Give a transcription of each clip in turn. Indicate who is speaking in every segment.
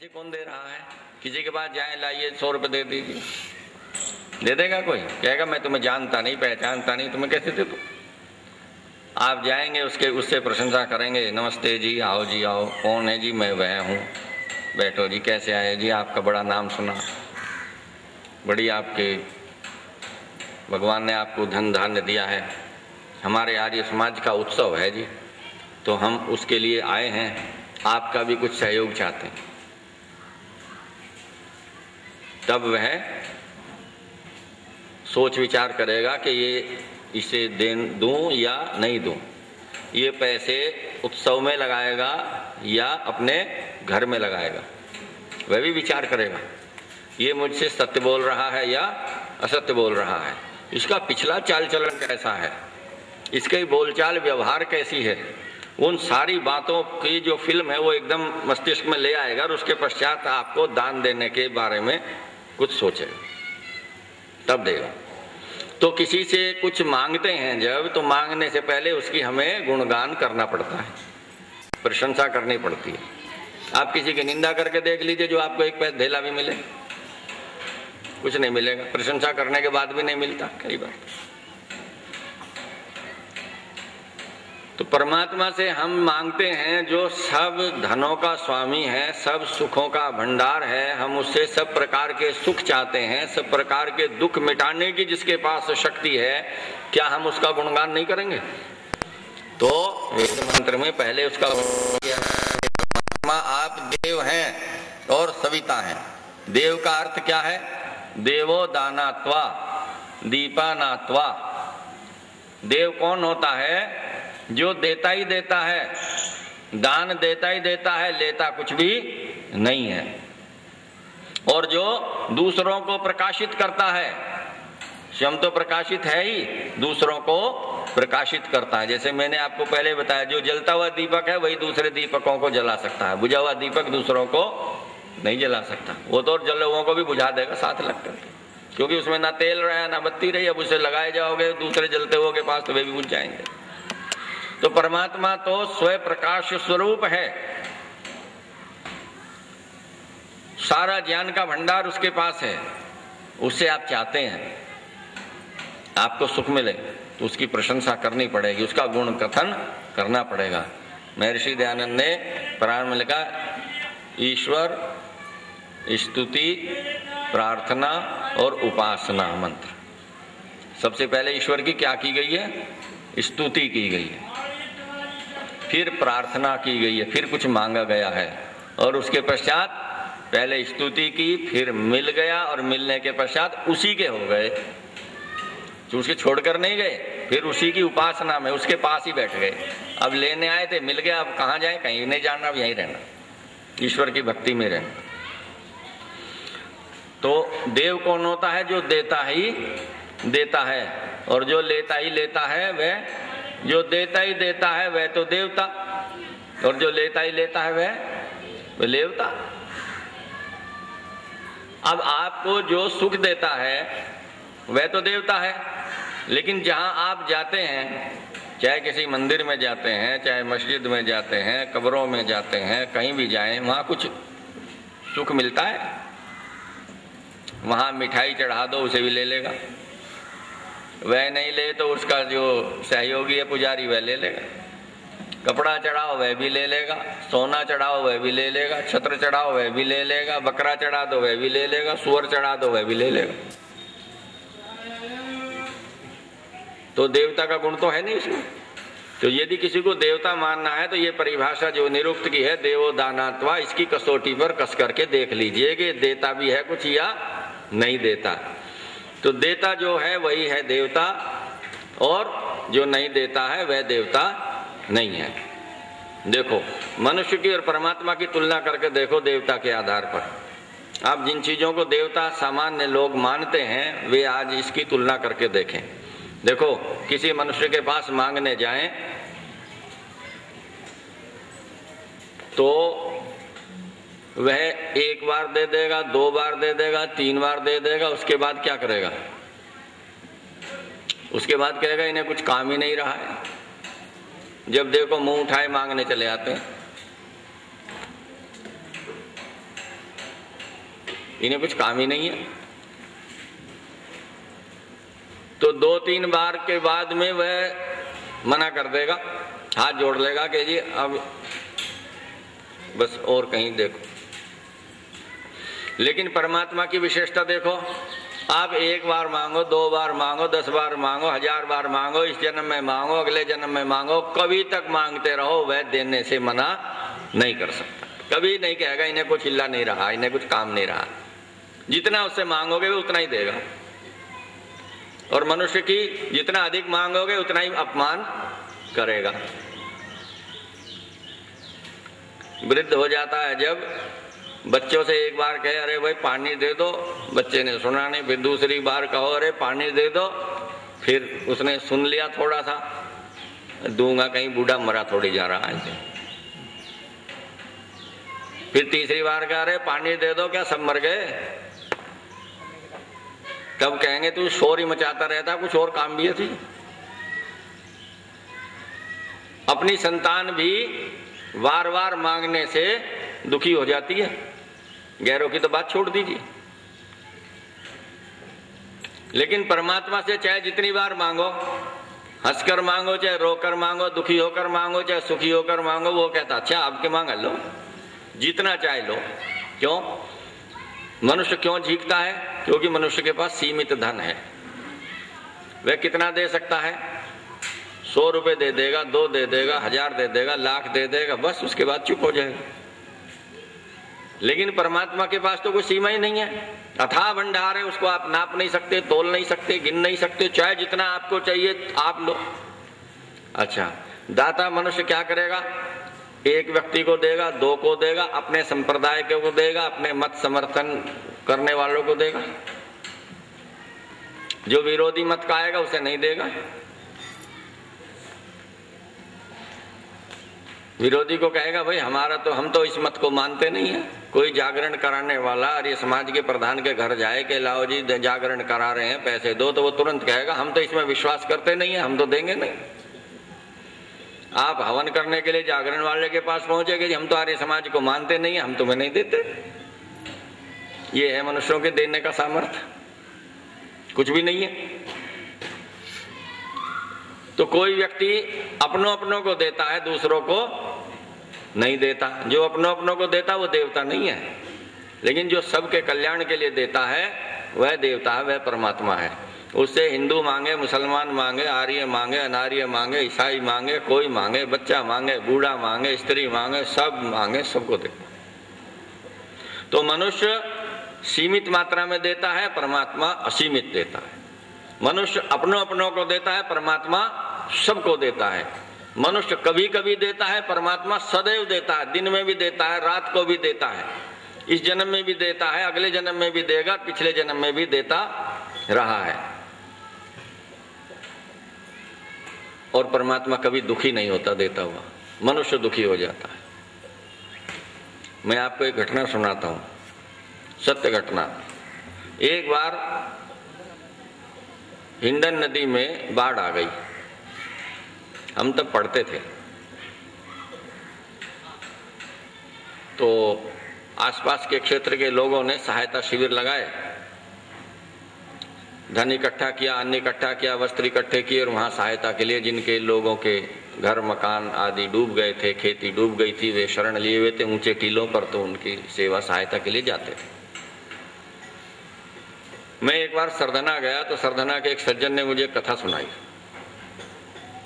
Speaker 1: पैसे कौन दे रहा है? किसी के पास जाए, लाइए 100 रुपये दे दीजिए, दे देगा कोई? कहेगा मैं तुम्हें जानता नहीं, पहचानता नहीं, तुम्हें कैसे दे दूं? आप जाएंगे उससे प्रशंसा करेंगे, नमस्ते जी, आओ जी आओ, कौन है जी? मैं वह हूँ, बैठो जी, कैसे आए जी? आपका बड़ा नाम सुना, बड़ी आपके भगवान ने आपको धन धान्य दिया है, हमारे आर्य समाज का उत्सव है जी, तो हम उसके लिए आए हैं, आपका भी कुछ सहयोग चाहते हैं। तब वह सोच विचार करेगा कि ये इसे दूं या नहीं दूं, ये पैसे उत्सव में लगाएगा या अपने घर में लगाएगा, वह भी विचार करेगा ये मुझसे सत्य बोल रहा है या असत्य बोल रहा है, इसका पिछला चाल चलन कैसा है, इसके बोलचाल व्यवहार कैसी है, उन सारी बातों की जो फिल्म है वो एकदम मस्तिष्क में ले आएगा और उसके पश्चात आपको दान देने के बारे में कुछ सोचेगा, तब देगा। तो किसी से कुछ मांगते हैं जब, तो मांगने से पहले उसकी हमें गुणगान करना पड़ता है, प्रशंसा करनी पड़ती है। आप किसी की निंदा करके देख लीजिए, जो आपको एक पैसा धेला भी मिले, कुछ नहीं मिलेगा, प्रशंसा करने के बाद भी नहीं मिलता कई बार। तो परमात्मा से हम मांगते हैं जो सब धनों का स्वामी है, सब सुखों का भंडार है, हम उससे सब प्रकार के सुख चाहते हैं, सब प्रकार के दुख मिटाने की जिसके पास शक्ति है, क्या हम उसका गुणगान नहीं करेंगे? तो वेद मंत्र में पहले उसका परमात्मा आप देव हैं और सविता हैं। देव का अर्थ क्या है? देवो दानात्वा दीपानात्वा। देव कौन होता है? जो देता ही देता है, दान देता ही देता है, लेता कुछ भी नहीं है, और जो दूसरों को प्रकाशित करता है, स्वयं तो प्रकाशित है ही, दूसरों को प्रकाशित करता है। जैसे मैंने आपको पहले बताया, जो जलता हुआ दीपक है वही दूसरे दीपकों को जला सकता है, बुझा हुआ दीपक दूसरों को नहीं जला सकता। वो तो जले हुओं को भी बुझा देगा साथ लग करके, क्योंकि उसमें ना तेल रहा ना बत्ती रही, अब उसे लगाए जाओगे दूसरे जलते हुए के पास तो वे भी बुझ जाएंगे। तो परमात्मा तो स्वयं प्रकाश स्वरूप है, सारा ज्ञान का भंडार उसके पास है, उससे आप चाहते हैं आपको सुख मिले तो उसकी प्रशंसा करनी पड़ेगी, उसका गुण कथन करना पड़ेगा। महर्षि दयानंद ने प्रारंभ में लिखा, ईश्वर स्तुति प्रार्थना और उपासना मंत्र। सबसे पहले ईश्वर की क्या की गई है? स्तुति की गई है, फिर प्रार्थना की गई है, फिर कुछ मांगा गया है, और उसके पश्चात पहले स्तुति की, फिर मिल गया, और मिलने के पश्चात उसी के हो गए, तो उसके छोड़कर नहीं गए, फिर उसी की उपासना में उसके पास ही बैठ गए। अब लेने आए थे, मिल गया, अब कहाँ जाए? कहीं नहीं जाना, अब यहीं रहना, ईश्वर की भक्ति में रहना। तो देव कौन होता है? जो देता ही देता है, और जो लेता ही लेता है वह, जो देता ही देता है वह तो देवता, और जो लेता ही लेता है वह लेवता। अब आपको जो सुख देता है वह तो देवता है, लेकिन जहां आप जाते हैं, चाहे किसी मंदिर में जाते हैं, चाहे मस्जिद में जाते हैं, कब्रों में जाते हैं, कहीं भी जाएं, वहां कुछ सुख मिलता है? वहां मिठाई चढ़ा दो उसे भी ले लेगा, वह नहीं ले तो उसका जो सहयोगी है पुजारी वह ले लेगा, कपड़ा चढ़ाओ वह भी ले लेगा, सोना चढ़ाओ वह भी ले लेगा, छत्र चढ़ाओ वह भी ले लेगा, बकरा चढ़ा दो वह भी ले लेगा, सुअर चढ़ा दो वह भी ले लेगा। तो देवता का गुण तो है नहीं इसमें। तो यदि किसी को देवता मानना है तो ये परिभाषा जो निरुक्त की है, देवो दानात्वा, इसकी कसौटी पर कस करके देख लीजिए कि देता भी है कुछ या नहीं देता। तो देता जो है वही है देवता, और जो नहीं देता है वह देवता नहीं है। देखो, मनुष्य की और परमात्मा की तुलना करके देखो देवता के आधार पर। आप जिन चीजों को देवता सामान्य लोग मानते हैं वे आज इसकी तुलना करके देखें। देखो, किसी मनुष्य के पास मांगने जाएं तो वह एक बार दे देगा, 2 बार दे देगा, 3 बार दे देगा, उसके बाद क्या करेगा? उसके बाद कहेगा इन्हें कुछ काम ही नहीं रहा है। जब देखो मुंह उठाए मांगने चले आते हैं। इन्हें कुछ काम ही नहीं है। तो 2-3 बार के बाद में वह मना कर देगा, हाथ जोड़ लेगा कि जी अब बस और कहीं देखो। लेकिन परमात्मा की विशेषता देखो, आप 1 बार मांगो, 2 बार मांगो, 10 बार मांगो, 1000 बार मांगो, इस जन्म में मांगो, अगले जन्म में मांगो, कभी तक मांगते रहो, वह देने से मना नहीं कर सकता। कभी नहीं कहेगा इन्हें कुछ हिला नहीं रहा, इन्हें कुछ काम नहीं रहा। जितना उससे मांगोगे वो उतना ही देगा। और मनुष्य की जितना अधिक मांगोगे उतना ही अपमान करेगा। वृद्ध हो जाता है जब, बच्चों से 1 बार कहे अरे भाई पानी दे दो, बच्चे ने सुना नहीं, फिर दूसरी बार कहो अरे पानी दे दो, फिर उसने सुन लिया थोड़ा सा, दूंगा कहीं बूढ़ा मरा थोड़ी जा रहा है। फिर तीसरी बार कह रहे पानी दे दो, क्या सब मर गए? तब कहेंगे तू शोर ही मचाता रहता, कुछ और काम भी है थी। अपनी संतान भी बार बार मांगने से दुखी हो जाती है, गैरों की तो बात छोड़ दीजिए। लेकिन परमात्मा से चाहे जितनी बार मांगो, हंसकर मांगो, चाहे रोकर मांगो, दुखी होकर मांगो, चाहे सुखी होकर मांगो, वो कहता अच्छा आपके मांगा लो, जितना चाहे लो। क्यों? मनुष्य क्यों झीकता है? क्योंकि मनुष्य के पास सीमित धन है। वह कितना दे सकता है? 100 रुपए दे देगा, 2 दे देगा, 1000 दे देगा, लाख दे देगा, बस उसके बाद चुप हो जाएगा। लेकिन परमात्मा के पास तो कोई सीमा ही नहीं है, अथाह भंडार है, उसको आप नाप नहीं सकते, तोल नहीं सकते, गिन नहीं सकते, चाहे जितना आपको चाहिए आप लो। अच्छा, दाता मनुष्य क्या करेगा? 1 व्यक्ति को देगा, 2 को देगा, अपने संप्रदाय को देगा, अपने मत समर्थन करने वालों को देगा। जो विरोधी मत का आएगा उसे नहीं देगा। विरोधी को कहेगा भाई हमारा तो, हम तो इस मत को मानते नहीं है। कोई जागरण कराने वाला आर्य समाज के प्रधान के घर जाए कि लाओ जी जागरण करा रहे हैं, पैसे दो, तो वो तुरंत कहेगा हम तो इसमें विश्वास करते नहीं है, हम तो देंगे नहीं। आप हवन करने के लिए जागरण वाले के पास पहुंचेगे जी हम तो आर्य समाज को मानते नहीं है, हम तुम्हें नहीं देते। ये है मनुष्यों के देने का सामर्थ्य, कुछ भी नहीं है। तो कोई व्यक्ति अपनों को देता है, दूसरों को नहीं देता। जो अपनों को देता वो देवता नहीं है, लेकिन जो सबके कल्याण के लिए देता है वह देवता है, वह परमात्मा है। उससे हिंदू मांगे, मुसलमान मांगे, आर्य मांगे, अनार्य मांगे, ईसाई मांगे, कोई मांगे, बच्चा मांगे, बूढ़ा मांगे, स्त्री मांगे, सब मांगे, सबको देता। तो मनुष्य सीमित मात्रा में देता है, परमात्मा असीमित देता है। मनुष्य अपनों को देता है, परमात्मा सबको देता है। मनुष्य कभी कभी देता है, परमात्मा सदैव देता है, दिन में भी देता है, रात को भी देता है, इस जन्म में भी देता है, अगले जन्म में भी देगा, पिछले जन्म में भी देता रहा है। और परमात्मा कभी दुखी नहीं होता देता हुआ, मनुष्य दुखी हो जाता है। मैं आपको एक घटना सुनाता हूं, सत्य घटना। एक बार हिंडन नदी में बाढ़ आ गई, हम तब पढ़ते थे। तो आसपास के क्षेत्र के लोगों ने सहायता शिविर लगाए, धन इकट्ठा किया, अन्न इकट्ठा किया, वस्त्र इकट्ठे किए और वहां सहायता के लिए जिनके लोगों के घर मकान आदि डूब गए थे, खेती डूब गई थी, वे शरण लिए हुए थे ऊंचे टीलों पर, तो उनकी सेवा सहायता के लिए जाते थे। मैं एक बार सरधना गया तो सरधना के एक सज्जन ने मुझे कथा सुनाई।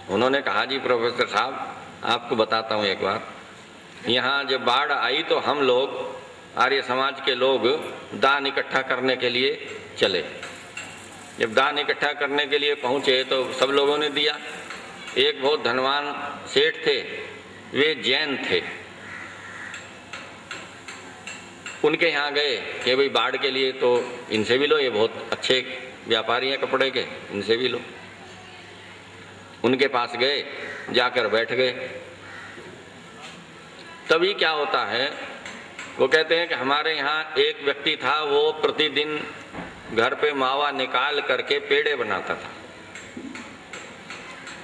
Speaker 1: उन्होंने कहा जी प्रोफेसर साहब आपको बताता हूँ, एक बार यहाँ जब बाढ़ आई तो हम लोग आर्य समाज के लोग दान इकट्ठा करने के लिए चले। जब दान इकट्ठा करने के लिए पहुंचे तो सब लोगों ने दिया। एक बहुत धनवान सेठ थे, वे जैन थे, उनके यहाँ गए कि भाई बाढ़ के लिए तो इनसे भी लो, ये बहुत अच्छे व्यापारी हैं कपड़े के, इनसे भी लो। उनके पास गए, जाकर बैठ गए। तभी क्या होता है, वो कहते हैं कि हमारे यहाँ एक व्यक्ति था, वो प्रतिदिन घर पे मावा निकाल करके पेड़े बनाता था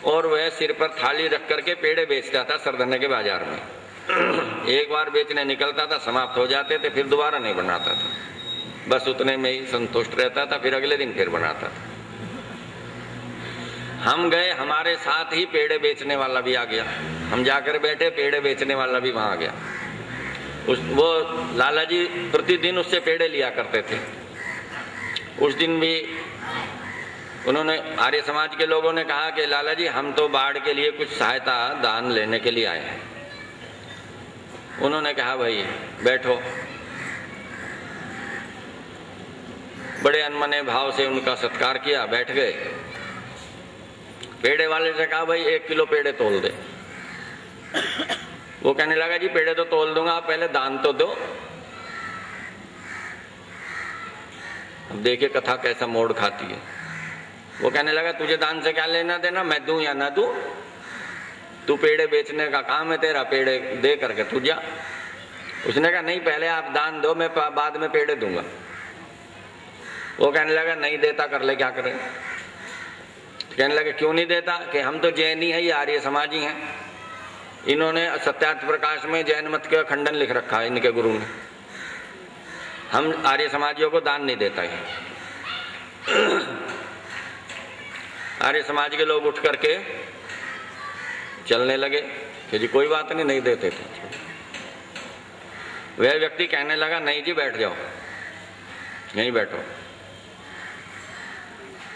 Speaker 1: और वह सिर पर थाली रख करके पेड़े बेचता था सरधने के बाजार में। एक बार बेचने निकलता था, समाप्त हो जाते थे, फिर दोबारा नहीं बनाता था। बस उतने में ही संतुष्ट रहता था, फिर अगले दिन फिर बनाता था। हम गए, हमारे साथ ही पेड़े बेचने वाला भी आ गया। हम जाकर बैठे, पेड़े बेचने वाला भी वहां आ गया। वो लाला जी प्रतिदिन उससे पेड़े लिया करते थे। उस दिन भी उन्होंने, आर्य समाज के लोगों ने कहा कि लाला जी हम तो बाढ़ के लिए कुछ सहायता दान लेने के लिए आए हैं। उन्होंने कहा भाई बैठो। बड़े अनमने भाव से उनका सत्कार किया, बैठ गए। पेड़े वाले से कहा भाई 1 किलो पेड़े तोल दे। वो कहने लगा जी पेड़े तो तोल दूंगा, आप पहले दान तो दो। अब देखिए कथा कैसा मोड़ खाती है। वो कहने लगा तुझे दान से क्या लेना देना, मैं दूं या ना दूं, तू पेड़े बेचने का काम है तेरा, पेड़े दे करके तू जा। उसने कहा नहीं पहले आप दान दो, मैं बाद में पेड़े दूंगा। वो कहने लगा नहीं देता, कर ले क्या करे। कहने लगे क्यों नहीं देता, कि हम तो जैनी है, ये आर्य समाजी हैं। इन्होंने सत्यार्थ प्रकाश में जैन मत का खंडन लिख रखा है इनके गुरु ने। हम आर्य समाजियों को दान नहीं देता है। आर्य समाज के लोग उठ करके चलने लगे कि जी कोई बात नहीं, नहीं देते थे। वह व्यक्ति कहने लगा नहीं जी बैठ जाओ, यहीं बैठो।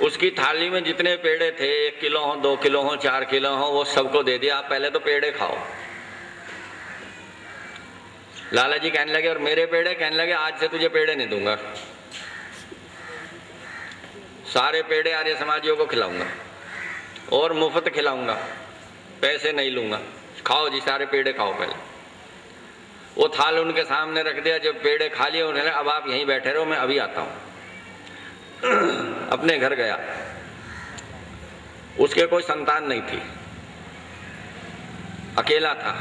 Speaker 1: उसकी थाली में जितने पेड़े थे, 1 किलो हो, 2 किलो हो, 4 किलो हो, वो सबको दे दिया। आप पहले तो पेड़े खाओ। लाला जी कहने लगे और मेरे पेड़े, कहने लगे आज से तुझे पेड़े नहीं दूंगा, सारे पेड़े आर्य समाजियों को खिलाऊंगा और मुफ्त खिलाऊंगा, पैसे नहीं लूंगा। खाओ जी, सारे पेड़े खाओ पहले। वो थाल उनके सामने रख दिया। जब पेड़े खा लिए उन्होंने, अब आप यहीं बैठे रहो, मैं अभी आता हूं। अपने घर गया। उसके कोई संतान नहीं थी, अकेला था,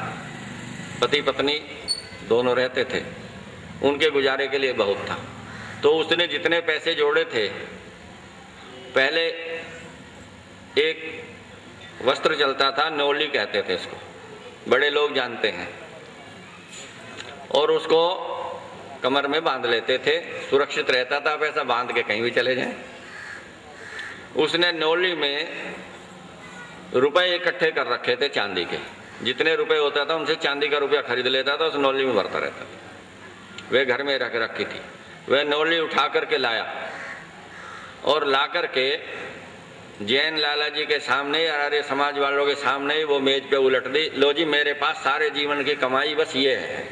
Speaker 1: पति पत्नी दोनों रहते थे, उनके गुजारे के लिए बहुत था। तो उसने जितने पैसे जोड़े थे, पहले एक वस्त्र चलता था, नौली कहते थे इसको, बड़े लोग जानते हैं, और उसको कमर में बांध लेते थे, सुरक्षित रहता था। पैसा बांध के कहीं भी चले जाएं। उसने नौली में रुपए इकट्ठे कर रखे थे चांदी के। जितने रुपए होता था उनसे चांदी का रुपया खरीद लेता था, उस नौली में भरता रहता था। वे घर में रख रखी थी। वह नौली उठा करके लाया और ला करके जैन लाला जी के सामने, आर्य समाज वालों के सामने वो मेज पे उलट दी। लो जी मेरे पास सारे जीवन की कमाई बस ये है,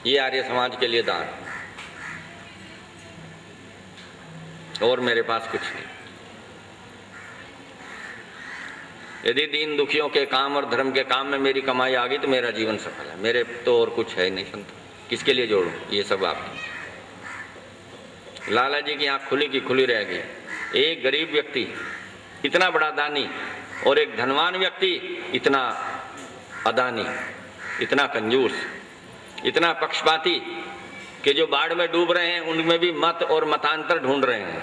Speaker 1: ये आर्य समाज के लिए दान, और मेरे पास कुछ नहीं। यदि दीन दुखियों के काम और धर्म के काम में मेरी कमाई आ गई तो मेरा जीवन सफल है, मेरे तो और कुछ है नहीं। संत किसके लिए जोड़ूं ये सब आपकी। लाला जी की आंख खुली की खुली रह गई। एक गरीब व्यक्ति इतना बड़ा दानी और एक धनवान व्यक्ति इतना अदानी, इतना कंजूस, इतना पक्षपाती कि जो बाढ़ में डूब रहे हैं उनमें भी मत और मतांतर ढूंढ रहे हैं।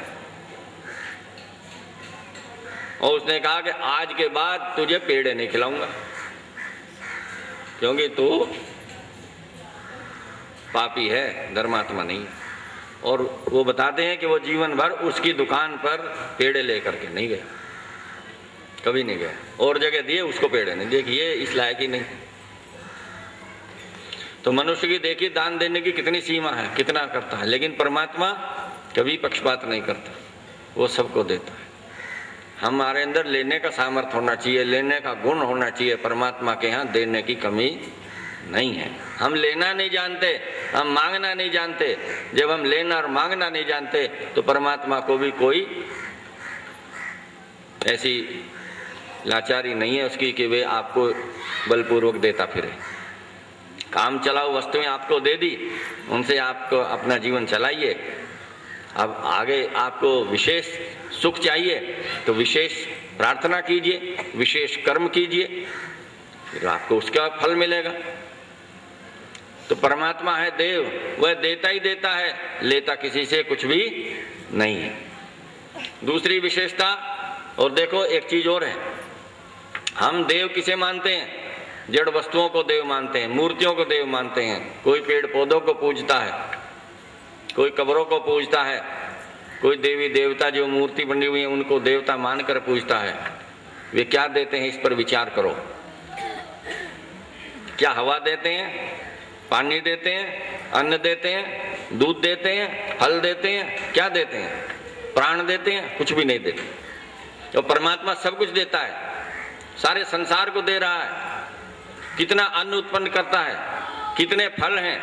Speaker 1: और उसने कहा कि आज के बाद तुझे पेड़े नहीं खिलाऊंगा, क्योंकि तू पापी है, धर्मात्मा नहीं। और वो बताते हैं कि वो जीवन भर उसकी दुकान पर पेड़े लेकर के नहीं गया, कभी नहीं गया। और जगह दिए उसको पेड़े नहीं, देखिए इस लायक ही नहीं। तो मनुष्य की देखिए दान देने की कितनी सीमा है, कितना करता है, लेकिन परमात्मा कभी पक्षपात नहीं करता, वो सबको देता है। हमारे अंदर लेने का सामर्थ्य होना चाहिए, लेने का गुण होना चाहिए। परमात्मा के यहाँ देने की कमी नहीं है। हम लेना नहीं जानते, हम मांगना नहीं जानते। जब हम लेना और मांगना नहीं जानते तो परमात्मा को भी कोई ऐसी लाचारी नहीं है उसकी कि वे आपको बलपूर्वक देता फिरे। काम चलाओ वस्तुएं आपको दे दी, उनसे आपको अपना जीवन चलाइए। अब आगे आपको विशेष सुख चाहिए तो विशेष प्रार्थना कीजिए, विशेष कर्म कीजिए, फिर आपको उसका फल मिलेगा। तो परमात्मा है देव, वह देता ही देता है, लेता किसी से कुछ भी नहीं है। दूसरी विशेषता, और देखो एक चीज और है, हम देव किसे मानते हैं? जड़ वस्तुओं को देव मानते हैं, मूर्तियों को देव मानते हैं। कोई पेड़ पौधों को पूजता है, कोई कब्रों को पूजता है, कोई देवी देवता जो मूर्ति बनी हुई है उनको देवता मानकर पूजता है। वे क्या देते हैं इस पर विचार करो। क्या हवा देते हैं, पानी देते हैं, अन्न देते हैं, दूध देते हैं, फल देते हैं, क्या देते हैं? प्राण देते हैं? कुछ भी नहीं देते। तो परमात्मा सब कुछ देता है, सारे संसार को दे रहा है। कितना अन्न उत्पन्न करता है, कितने फल हैं,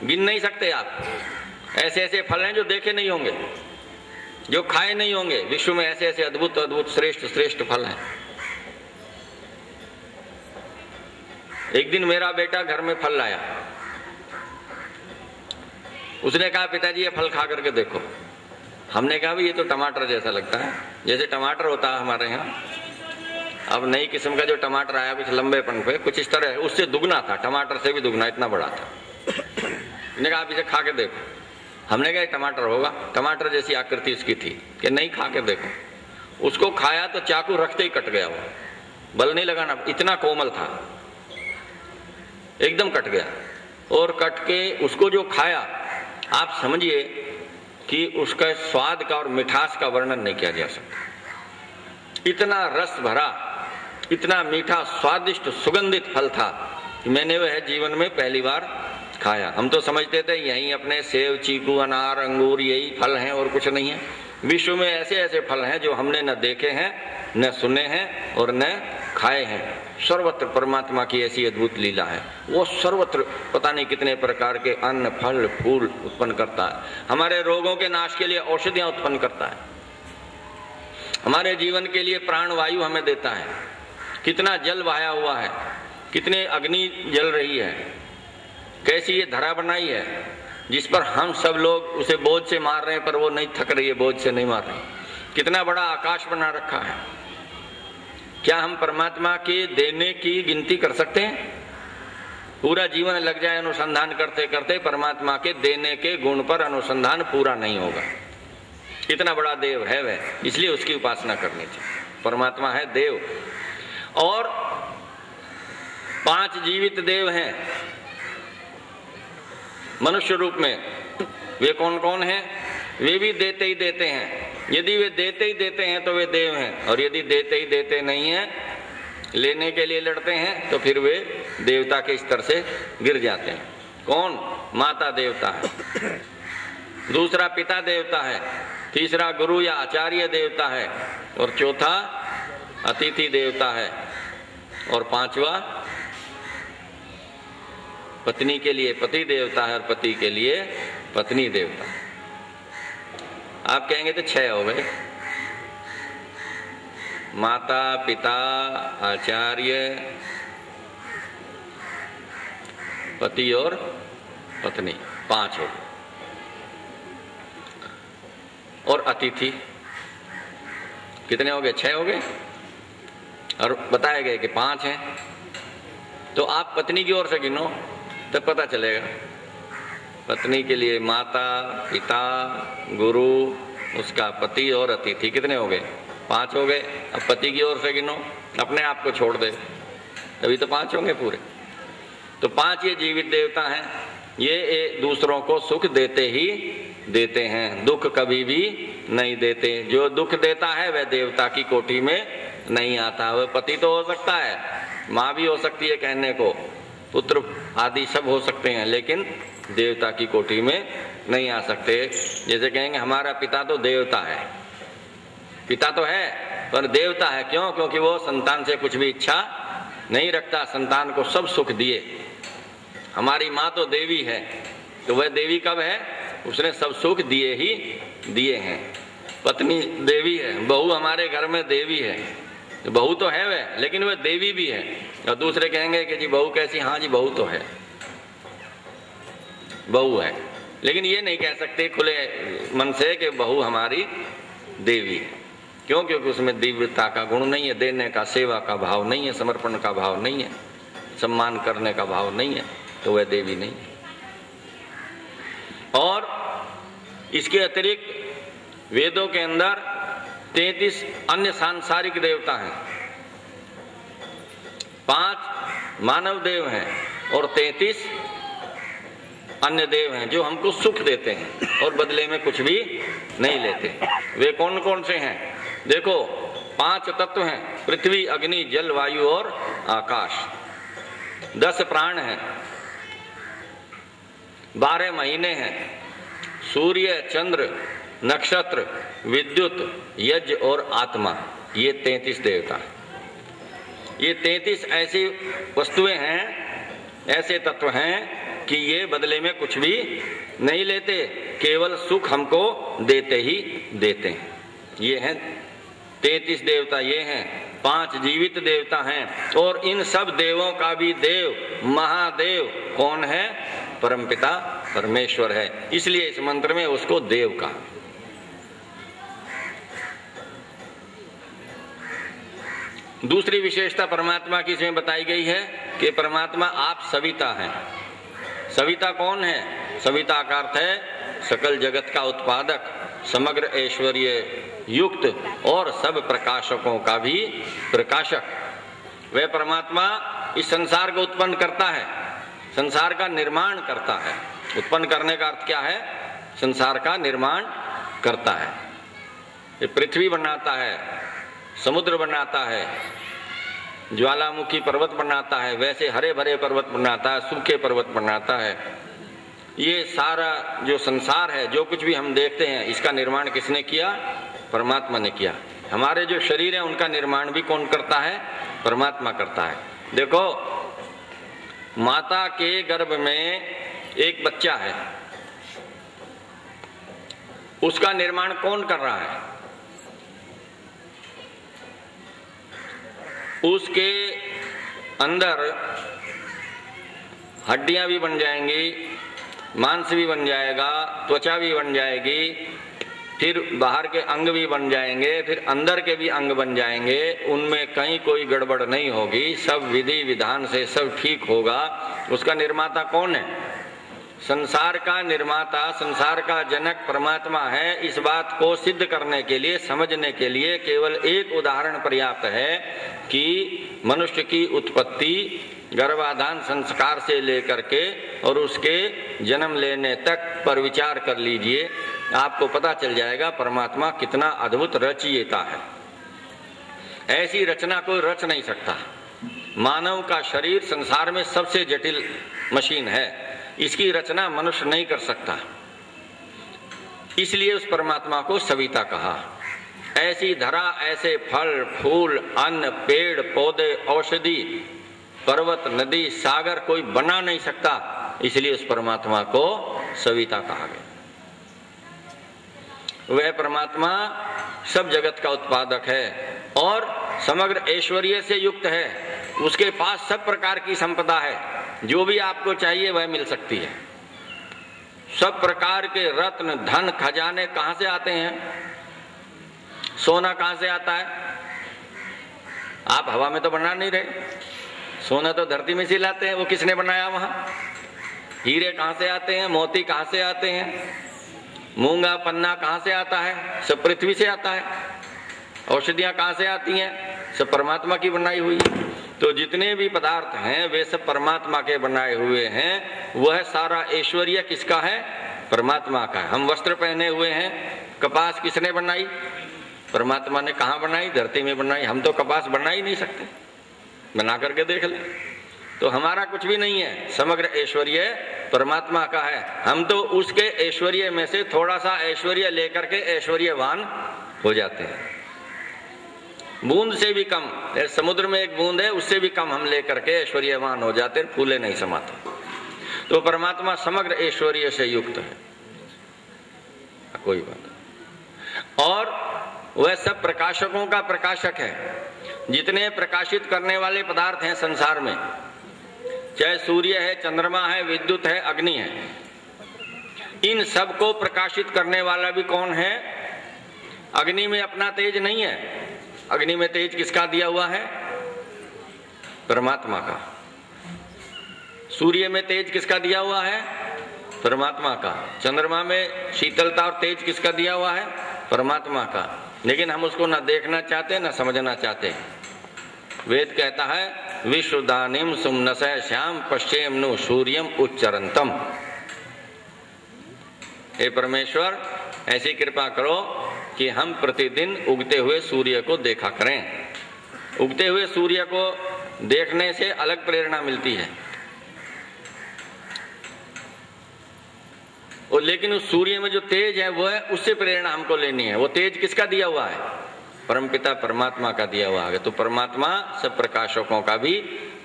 Speaker 1: गिन नहीं सकते आप। ऐसे ऐसे फल हैं जो देखे नहीं होंगे, जो खाए नहीं होंगे। विश्व में ऐसे ऐसे अद्भुत अद्भुत श्रेष्ठ श्रेष्ठ फल हैं। एक दिन मेरा बेटा घर में फल लाया। उसने कहा पिताजी ये फल खा करके देखो। हमने कहा भी ये तो टमाटर जैसा लगता है, जैसे टमाटर होता है हमारे यहाँ। अब नई किस्म का जो टमाटर आया कुछ लंबेपन पे, कुछ इस तरह, उससे दुगना था, टमाटर से भी दुगना, इतना बड़ा था। उसने कहा आप इसे खा के देखो। हमने कहा टमाटर होगा, टमाटर जैसी आकृति उसकी थी कि नहीं, खा के देखो। उसको खाया तो चाकू रखते ही कट गया, वो बल नहीं लगाना, इतना कोमल था, एकदम कट गया। और कट के उसको जो खाया, आप समझिए कि उसका स्वाद का और मिठास का वर्णन नहीं किया जा सकता। इतना रस भरा, इतना मीठा, स्वादिष्ट, सुगंधित फल था कि मैंने वह जीवन में पहली बार खाया। हम तो समझते थे यहीं अपने सेब, चीकू, अनार, अंगूर यही फल हैं और कुछ नहीं है। विश्व में ऐसे ऐसे फल हैं जो हमने न देखे हैं, न सुने हैं और न खाए हैं। सर्वत्र परमात्मा की ऐसी अद्भुत लीला है। वो सर्वत्र पता नहीं कितने प्रकार के अन्न, फल, फूल उत्पन्न करता है। हमारे रोगों के नाश के लिए औषधियां उत्पन्न करता है। हमारे जीवन के लिए प्राण वायु हमें देता है। कितना जल बहाया हुआ है, कितने अग्नि जल रही है, कैसी ये धरा बनाई है जिस पर हम सब लोग उसे बोझ से मार रहे हैं, पर वो नहीं थक रही है, बोझ से नहीं मार रही। कितना बड़ा आकाश बना रखा है। क्या हम परमात्मा के देने की गिनती कर सकते हैं? पूरा जीवन लग जाए अनुसंधान करते करते, परमात्मा के देने के गुण पर अनुसंधान पूरा नहीं होगा। इतना बड़ा देव है वह, इसलिए उसकी उपासना करनी चाहिए। परमात्मा है देव। और 5 जीवित देव हैं मनुष्य रूप में। वे कौन कौन हैं? वे भी देते ही देते हैं। यदि वे देते ही देते हैं तो वे देव हैं, और यदि देते ही देते नहीं हैं, लेने के लिए लड़ते हैं, तो फिर वे देवता के स्तर से गिर जाते हैं। कौन? माता देवता है, दूसरा पिता देवता है, तीसरा गुरु या आचार्य देवता है, और चौथा अतिथि देवता है, और 5वां पत्नी के लिए पति देवता है और पति के लिए पत्नी देवता। आप कहेंगे तो 6 हो गए। माता, पिता, आचार्य, पति और पत्नी, 5 हो गए। और अतिथि कितने हो गए? 6 हो गए। और बताए गए कि 5 हैं। तो आप पत्नी की ओर से गिनो तब पता चलेगा। पत्नी के लिए माता, पिता, गुरु, उसका पति और अतिथि, कितने हो गए? 5 हो गए। अब पति की ओर से गिनो, अपने आप को छोड़ दे, तभी तो 5 होंगे पूरे। तो 5 ये जीवित देवता हैं। ये दूसरों को सुख देते ही देते हैं, दुख कभी भी नहीं देते। जो दुख देता है वह देवता की कोटि में नहीं आता। वह पति तो हो सकता है, माँ भी हो सकती है कहने को, पुत्र आदि सब हो सकते हैं, लेकिन देवता की कोटि में नहीं आ सकते। जैसे कहेंगे हमारा पिता तो देवता है। पिता तो है पर देवता है। क्यों? क्योंकि वो संतान से कुछ भी इच्छा नहीं रखता, संतान को सब सुख दिए। हमारी माँ तो देवी है, तो वह देवी कब है? उसने सब सुख दिए ही दिए हैं। पत्नी देवी है, बहू हमारे घर में देवी है। बहू तो है वह, लेकिन वह देवी भी है। और दूसरे कहेंगे कि जी बहू कैसी? हाँ जी बहू तो है, बहू है, लेकिन ये नहीं कह सकते खुले मन से कि बहू हमारी देवी है। क्यों? क्योंकि उसमें दिव्यता का गुण नहीं है, देने का, सेवा का भाव नहीं है, समर्पण का भाव नहीं है, सम्मान करने का भाव नहीं है, तो वह देवी नहीं है। और इसके अतिरिक्त वेदों के अंदर 33 अन्य सांसारिक देवता हैं। 5 मानव देव हैं और 33 अन्य देव हैं जो हमको सुख देते हैं और बदले में कुछ भी नहीं लेते। वे कौन कौन से हैं? देखो, 5 तत्व हैं, पृथ्वी, अग्नि, जल, वायु और आकाश। 10 प्राण हैं, 12 महीने हैं, सूर्य, चंद्र, नक्षत्र, विद्युत, यज्ञ और आत्मा। ये 33 देवता। ये 33 ऐसी वस्तुएं हैं, ऐसे तत्व हैं कि ये बदले में कुछ भी नहीं लेते, केवल सुख हमको देते ही देते हैं। ये हैं 33 देवता, ये हैं 5 जीवित देवता हैं। और इन सब देवों का भी देव, महादेव कौन है? परमपिता परमेश्वर है। इसलिए इस मंत्र में उसको देव कहा। दूसरी विशेषता परमात्मा की इसमें बताई गई है कि परमात्मा आप सविता हैं। सविता कौन है? सविता का अर्थ है सकल जगत का उत्पादक, समग्र ऐश्वर्य युक्त और सब प्रकाशकों का भी प्रकाशक। वह परमात्मा इस संसार को उत्पन्न करता है, संसार का निर्माण करता है। उत्पन्न करने का अर्थ क्या है? संसार का निर्माण करता है। ये पृथ्वी बनाता है, समुद्र बनाता है, ज्वालामुखी पर्वत बनाता है, वैसे हरे भरे पर्वत बनाता है, सूखे पर्वत बनाता है। ये सारा जो संसार है, जो कुछ भी हम देखते हैं, इसका निर्माण किसने किया? परमात्मा ने किया। हमारे जो शरीर है उनका निर्माण भी कौन करता है? परमात्मा करता है। देखो, माता के गर्भ में एक बच्चा है, उसका निर्माण कौन कर रहा है? उसके अंदर हड्डियां भी बन जाएंगी, मांस भी बन जाएगा, त्वचा भी बन जाएगी, फिर बाहर के अंग भी बन जाएंगे, फिर अंदर के भी अंग बन जाएंगे। उनमें कहीं कोई गड़बड़ नहीं होगी, सब विधि विधान से सब ठीक होगा। उसका निर्माता कौन है? संसार का निर्माता, संसार का जनक परमात्मा है। इस बात को सिद्ध करने के लिए, समझने के लिए केवल एक उदाहरण पर्याप्त है कि मनुष्य की उत्पत्ति गर्भाधान संस्कार से लेकर के और उसके जन्म लेने तक पर विचार कर लीजिए, आपको पता चल जाएगा परमात्मा कितना अद्भुत रचयिता है। ऐसी रचना कोई रच नहीं सकता। मानव का शरीर संसार में सबसे जटिल मशीन है, इसकी रचना मनुष्य नहीं कर सकता। इसलिए उस परमात्मा को सविता कहा। ऐसी धरा, ऐसे फल फूल, अन्न, पेड़ पौधे, औषधि, पर्वत, नदी, सागर कोई बना नहीं सकता। इसलिए उस परमात्मा को सविता कहा गया। वह परमात्मा सब जगत का उत्पादक है और समग्र ऐश्वर्य से युक्त है। उसके पास सब प्रकार की संपदा है, जो भी आपको चाहिए वह मिल सकती है। सब प्रकार के रत्न, धन, खजाने कहां से आते हैं? सोना कहां से आता है? आप हवा में तो बना नहीं रहे, सोना तो धरती में से लाते हैं। वो किसने बनाया वहां? हीरे कहां से आते हैं? मोती कहां से आते हैं? मूंगा पन्ना कहां से आता है? सब पृथ्वी से आता है। औषधियां कहां से आती हैं? सब परमात्मा की बनाई हुई। तो जितने भी पदार्थ हैं वे सब परमात्मा के बनाए हुए हैं। वह सारा ऐश्वर्य किसका है? परमात्मा का है। हम वस्त्र पहने हुए हैं, कपास किसने बनाई? परमात्मा ने। कहाँ बनाई? धरती में बनाई। हम तो कपास बना ही नहीं सकते, बना करके देख ले। तो हमारा कुछ भी नहीं है, समग्र ऐश्वर्य परमात्मा का है। हम तो उसके ऐश्वर्य में से थोड़ा सा ऐश्वर्य लेकर के ऐश्वर्यवान हो जाते हैं। बूंद से भी कम, समुद्र में एक बूंद है, उससे भी कम हम लेकर के ऐश्वर्यवान हो जाते, फूले नहीं समाते। तो परमात्मा समग्र ऐश्वर्य से युक्त है, कोई बात। और वह सब प्रकाशकों का प्रकाशक है। जितने प्रकाशित करने वाले पदार्थ हैं संसार में, चाहे सूर्य है, चंद्रमा है, विद्युत है, अग्नि है, इन सब को प्रकाशित करने वाला भी कौन है? अग्नि में अपना तेज नहीं है। अग्नि में तेज किसका दिया हुआ है? परमात्मा का। सूर्य में तेज किसका दिया हुआ है? परमात्मा का। चंद्रमा में शीतलता और तेज किसका दिया हुआ है? परमात्मा का। लेकिन हम उसको ना देखना चाहते, ना समझना चाहते। वेद कहता है विश्वदानिम सुमनसय श्याम पश्चिम नु सूर्यम उच्चरंतम। हे परमेश्वर ऐसी कृपा करो कि हम प्रतिदिन उगते हुए सूर्य को देखा करें। उगते हुए सूर्य को देखने से अलग प्रेरणा मिलती है, और लेकिन उस सूर्य में जो तेज है वो है, उससे प्रेरणा हमको लेनी है। वो तेज किसका दिया हुआ है? परमपिता परमात्मा का दिया हुआ है। तो परमात्मा सब प्रकाशकों का भी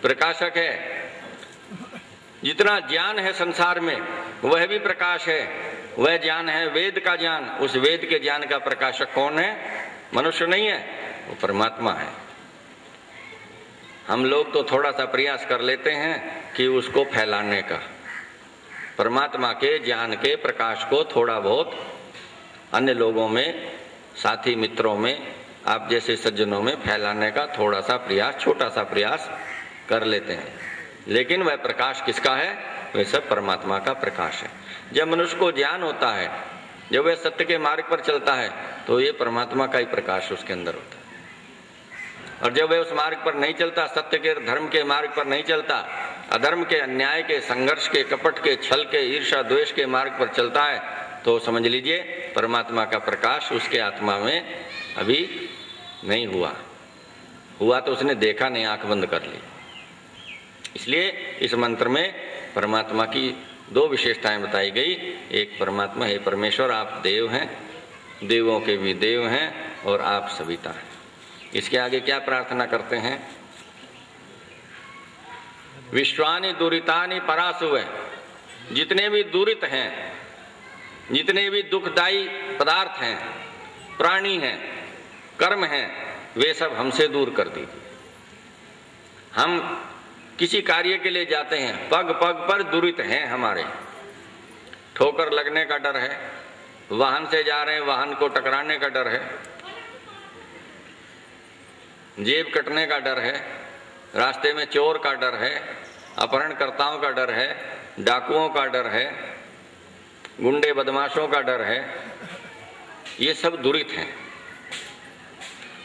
Speaker 1: प्रकाशक है। जितना ज्ञान है संसार में वह भी प्रकाश है। वह ज्ञान है वेद का ज्ञान। उस वेद के ज्ञान का प्रकाशक कौन है? मनुष्य नहीं है, वो परमात्मा है। हम लोग तो थोड़ा सा प्रयास कर लेते हैं कि उसको फैलाने का, परमात्मा के ज्ञान के प्रकाश को थोड़ा बहुत अन्य लोगों में, साथी मित्रों में, आप जैसे सज्जनों में फैलाने का थोड़ा सा प्रयास, छोटा सा प्रयास कर लेते हैं। लेकिन वह प्रकाश किसका है? वह सब परमात्मा का प्रकाश है। जब मनुष्य को ज्ञान होता है, जब वह सत्य के मार्ग पर चलता है, तो ये परमात्मा का ही प्रकाश उसके अंदर होता है। और जब वह उस मार्ग पर नहीं चलता, सत्य के धर्म के मार्ग पर नहीं चलता, अधर्म के, अन्याय के, संघर्ष के, कपट के, छल के, ईर्ष्या द्वेष के मार्ग पर चलता है, तो समझ लीजिए परमात्मा का प्रकाश उसके आत्मा में अभी नहीं हुआ तो उसने देखा नहीं, आंख बंद कर ली। इसलिए इस मंत्र में परमात्मा की दो विशेषताएं बताई गई। एक, परमात्मा हे परमेश्वर आप देव हैं, देवों के भी देव हैं, और आप सविता हैं। इसके आगे क्या प्रार्थना करते हैं? विश्वानि दुरितानि परासुव, जितने भी दुरित हैं, जितने भी दुखदायी पदार्थ हैं, प्राणी हैं, कर्म हैं, वे सब हमसे दूर कर दीजिए। हम किसी कार्य के लिए जाते हैं, पग पग पर दुरित हैं हमारे। ठोकर लगने का डर है, वाहन से जा रहे हैं, वाहन को टकराने का डर है, जेब कटने का डर है, रास्ते में चोर का डर है, अपहरणकर्ताओं का डर है, डाकुओं का डर है, गुंडे बदमाशों का डर है। ये सब दुरित हैं।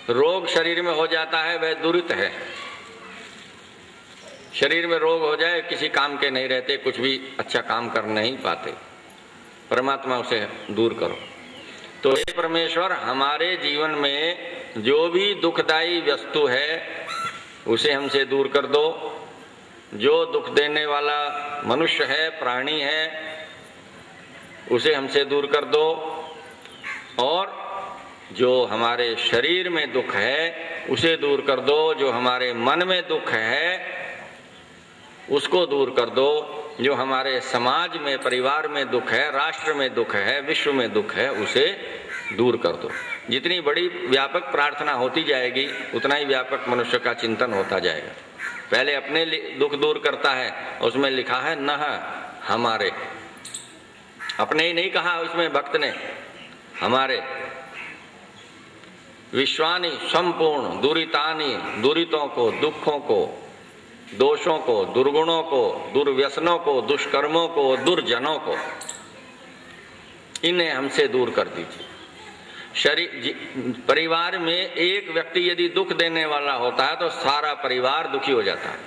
Speaker 1: रोग शरीर में हो जाता है, वह दुरित है। शरीर में रोग हो जाए, किसी काम के नहीं रहते, कुछ भी अच्छा काम कर नहीं पाते। परमात्मा उसे दूर करो। तो हे परमेश्वर, हमारे जीवन में जो भी दुखदायी वस्तु है उसे हमसे दूर कर दो। जो दुख देने वाला मनुष्य है, प्राणी है, उसे हमसे दूर कर दो। और जो हमारे शरीर में दुख है उसे दूर कर दो। जो हमारे मन में दुख है उसको दूर कर दो। जो हमारे समाज में, परिवार में दुख है, राष्ट्र में दुख है, विश्व में दुख है, उसे दूर कर दो। जितनी बड़ी व्यापक प्रार्थना होती जाएगी उतना ही व्यापक मनुष्य का चिंतन होता जाएगा। पहले अपने दुख दूर करता है, उसमें लिखा है न हमारे, अपने ही नहीं कहा उसमें भक्त ने, हमारे। विश्वानि संपूर्ण दुरितानि, दुरितों को, दुखों को, दोषों को, दुर्गुणों को, दुर्व्यसनों को, दुष्कर्मों को, दुर्जनों को, इन्हें हमसे दूर कर दीजिए। परिवार में एक व्यक्ति यदि दुख देने वाला होता है तो सारा परिवार दुखी हो जाता है।